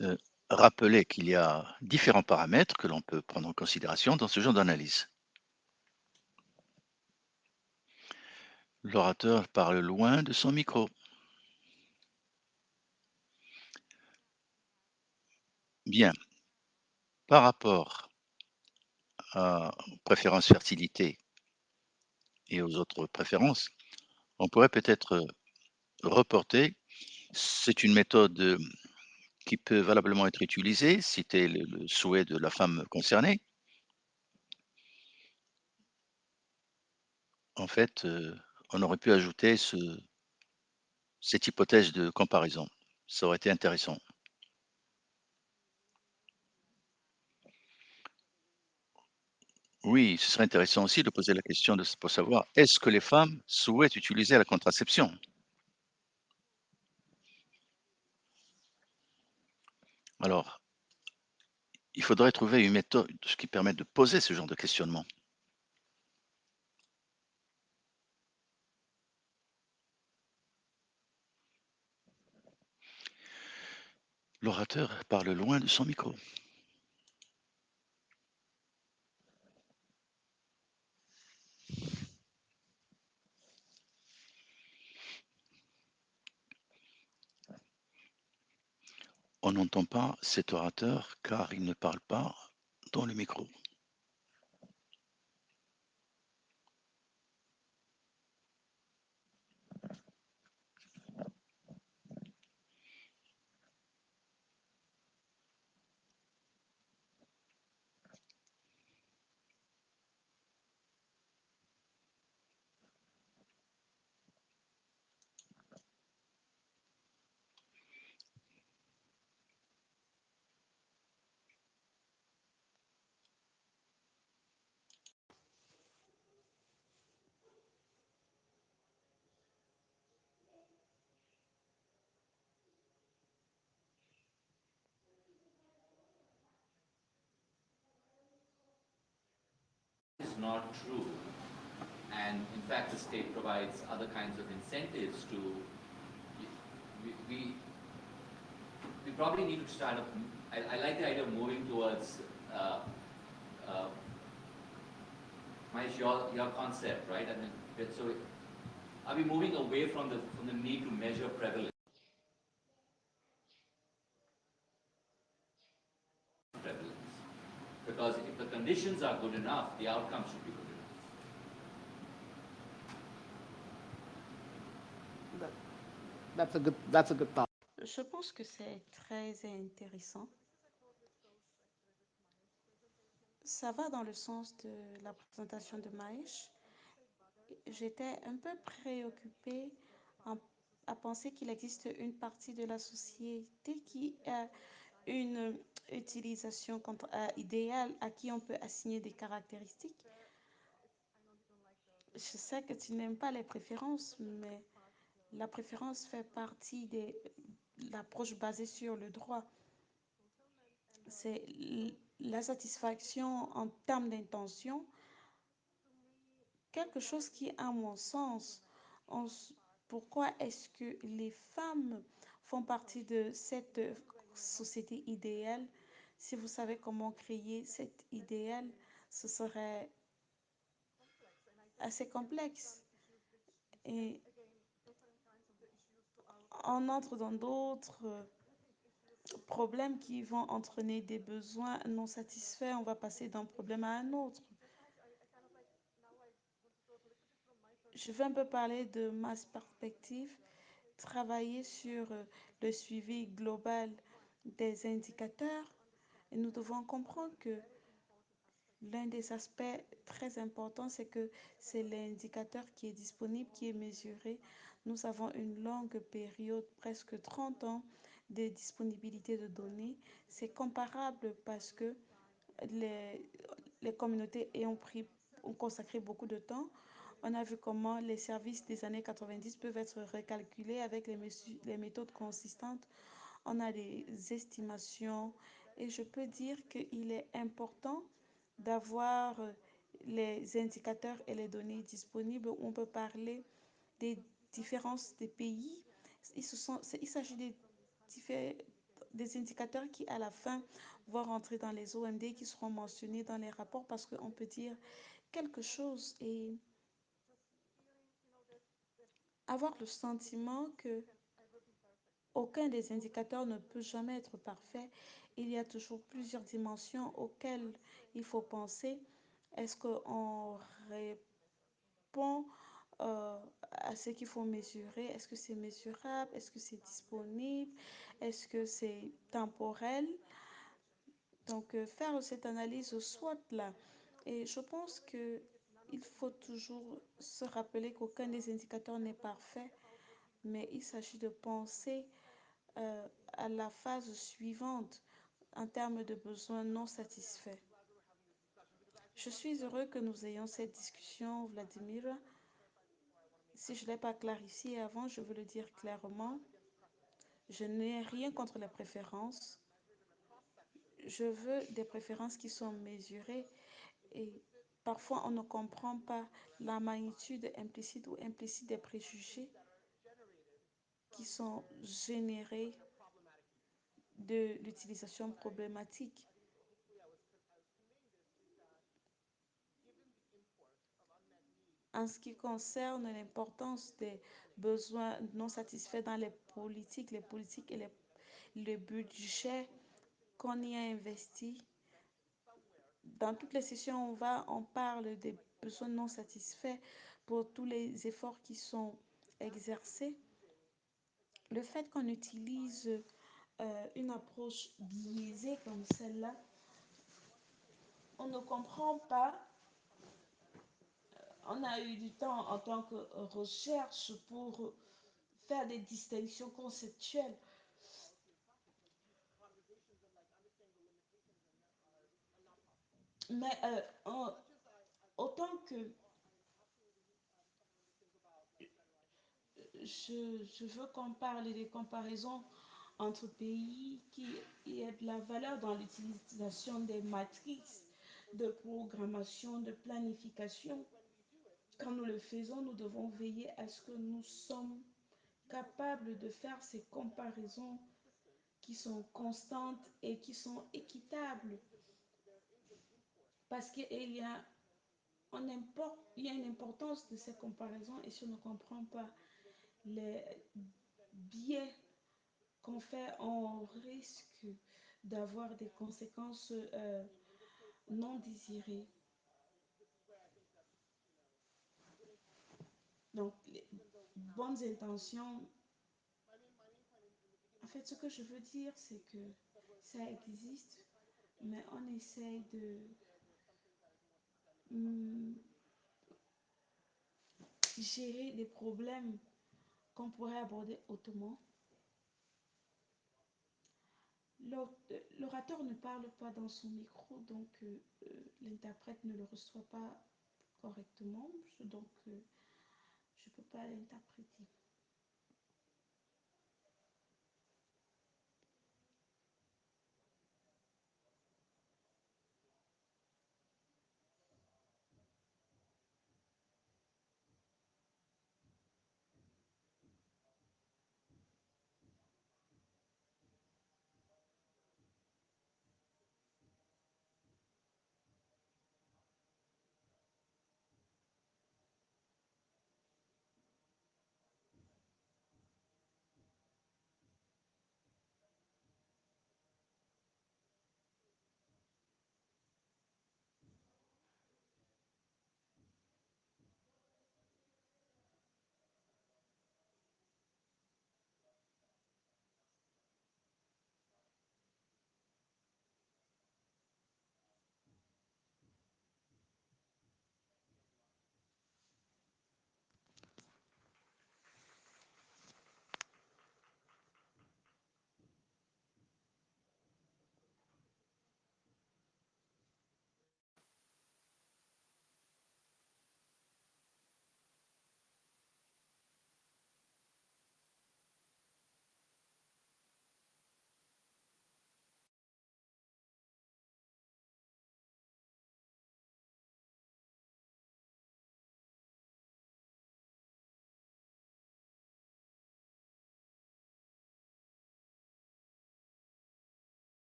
euh, rappeler qu'il y a différents paramètres que l'on peut prendre en considération dans ce genre d'analyse. L'orateur parle loin de son micro. Bien, par rapport à préférence fertilité et aux autres préférences, on pourrait peut-être reporter. C'est une méthode qui peut valablement être utilisée si c'est le souhait de la femme concernée. En fait, on aurait pu ajouter cette hypothèse de comparaison. Ça aurait été intéressant. Oui, ce serait intéressant aussi de poser la question pour savoir est-ce que les femmes souhaitent utiliser la contraception? Alors, il faudrait trouver une méthode qui permette de poser ce genre de questionnement. L'orateur parle loin de son micro. On n'entend pas cet orateur car il ne parle pas dans le micro. Is not true. And in fact, the state provides other kinds of incentives to, we, we, we probably need to start up, I like the idea of moving towards, uh, Mahesh, your concept, right? I mean, so are we moving away from the need to measure prevalence? Because if the conditions are good enough, the outcome should be good enough. That's a good thought. Je pense que c'est très intéressant. Ça va dans le sens de la présentation de Maïch. J'étais un peu préoccupée à penser qu'il existe une partie de la société qui a une utilisation idéale à qui on peut assigner des caractéristiques. Je sais que tu n'aimes pas les préférences, mais la préférence fait partie de l'approche basée sur le droit. C'est la satisfaction en termes d'intention, quelque chose qui, à mon sens, on, pourquoi est-ce que les femmes font partie de cette société idéale? Si vous savez comment créer cet idéal, ce serait assez complexe. Et on entre dans d'autres problèmes qui vont entraîner des besoins non satisfaits. On va passer d'un problème à un autre. Je vais un peu parler de ma perspective, travailler sur le suivi global des indicateurs. Et nous devons comprendre que l'un des aspects très importants, c'est que c'est l'indicateur qui est disponible, qui est mesuré. Nous avons une longue période, presque 30 ans, de disponibilité de données. C'est comparable parce que les, les communautés ont consacré beaucoup de temps. On a vu comment les services des années 90 peuvent être recalculés avec les méthodes consistantes. On a des estimations et je peux dire qu'il est important d'avoir les indicateurs et les données disponibles. On peut parler des différences des pays. Il s'agit des indicateurs qui, à la fin, vont rentrer dans les OMD, qui seront mentionnés dans les rapports parce qu'on peut dire quelque chose et avoir le sentiment que aucun des indicateurs ne peut jamais être parfait. Il y a toujours plusieurs dimensions auxquelles il faut penser. Est-ce qu'on répond à ce qu'il faut mesurer? Est-ce que c'est mesurable? Est-ce que c'est disponible? Est-ce que c'est temporel? Donc, faire cette analyse SWOT là. Et je pense qu'il faut toujours se rappeler qu'aucun des indicateurs n'est parfait, mais il s'agit de penser à la phase suivante en termes de besoins non satisfaits. Je suis heureux que nous ayons cette discussion, Vladimir. Si je ne l'ai pas clarifié avant, je veux le dire clairement. Je n'ai rien contre les préférences. je veux des préférences qui sont mesurées et parfois on ne comprend pas la magnitude implicite ou implicite des préjugés qui sont générés de l'utilisation problématique. En ce qui concerne l'importance des besoins non satisfaits dans les politiques et le budget qu'on y a investi, dans toutes les sessions, on parle des besoins non satisfaits pour tous les efforts qui sont exercés. Le fait qu'on utilise une approche biaisée comme celle-là, on ne comprend pas. On a eu du temps en tant que recherche pour faire des distinctions conceptuelles. Mais autant que je veux qu'on parle des comparaisons entre pays, qu'il y ait de la valeur dans l'utilisation des matrices de programmation, de planification. Quand nous le faisons, nous devons veiller à ce que nous sommes capables de faire ces comparaisons qui sont constantes et qui sont équitables. Parce qu'il y a, il y a une importance de ces comparaisons et si on ne comprend pas les biais qu'on fait, on risque d'avoir des conséquences non désirées. Donc, les bonnes intentions, en fait, ce que je veux dire, c'est que ça existe, mais on essaye de hum, gérer les problèmes qu'on pourrait aborder autrement. L'orateur ne parle pas dans son micro, donc l'interprète ne le reçoit pas correctement, donc je ne peux pas l'interpréter.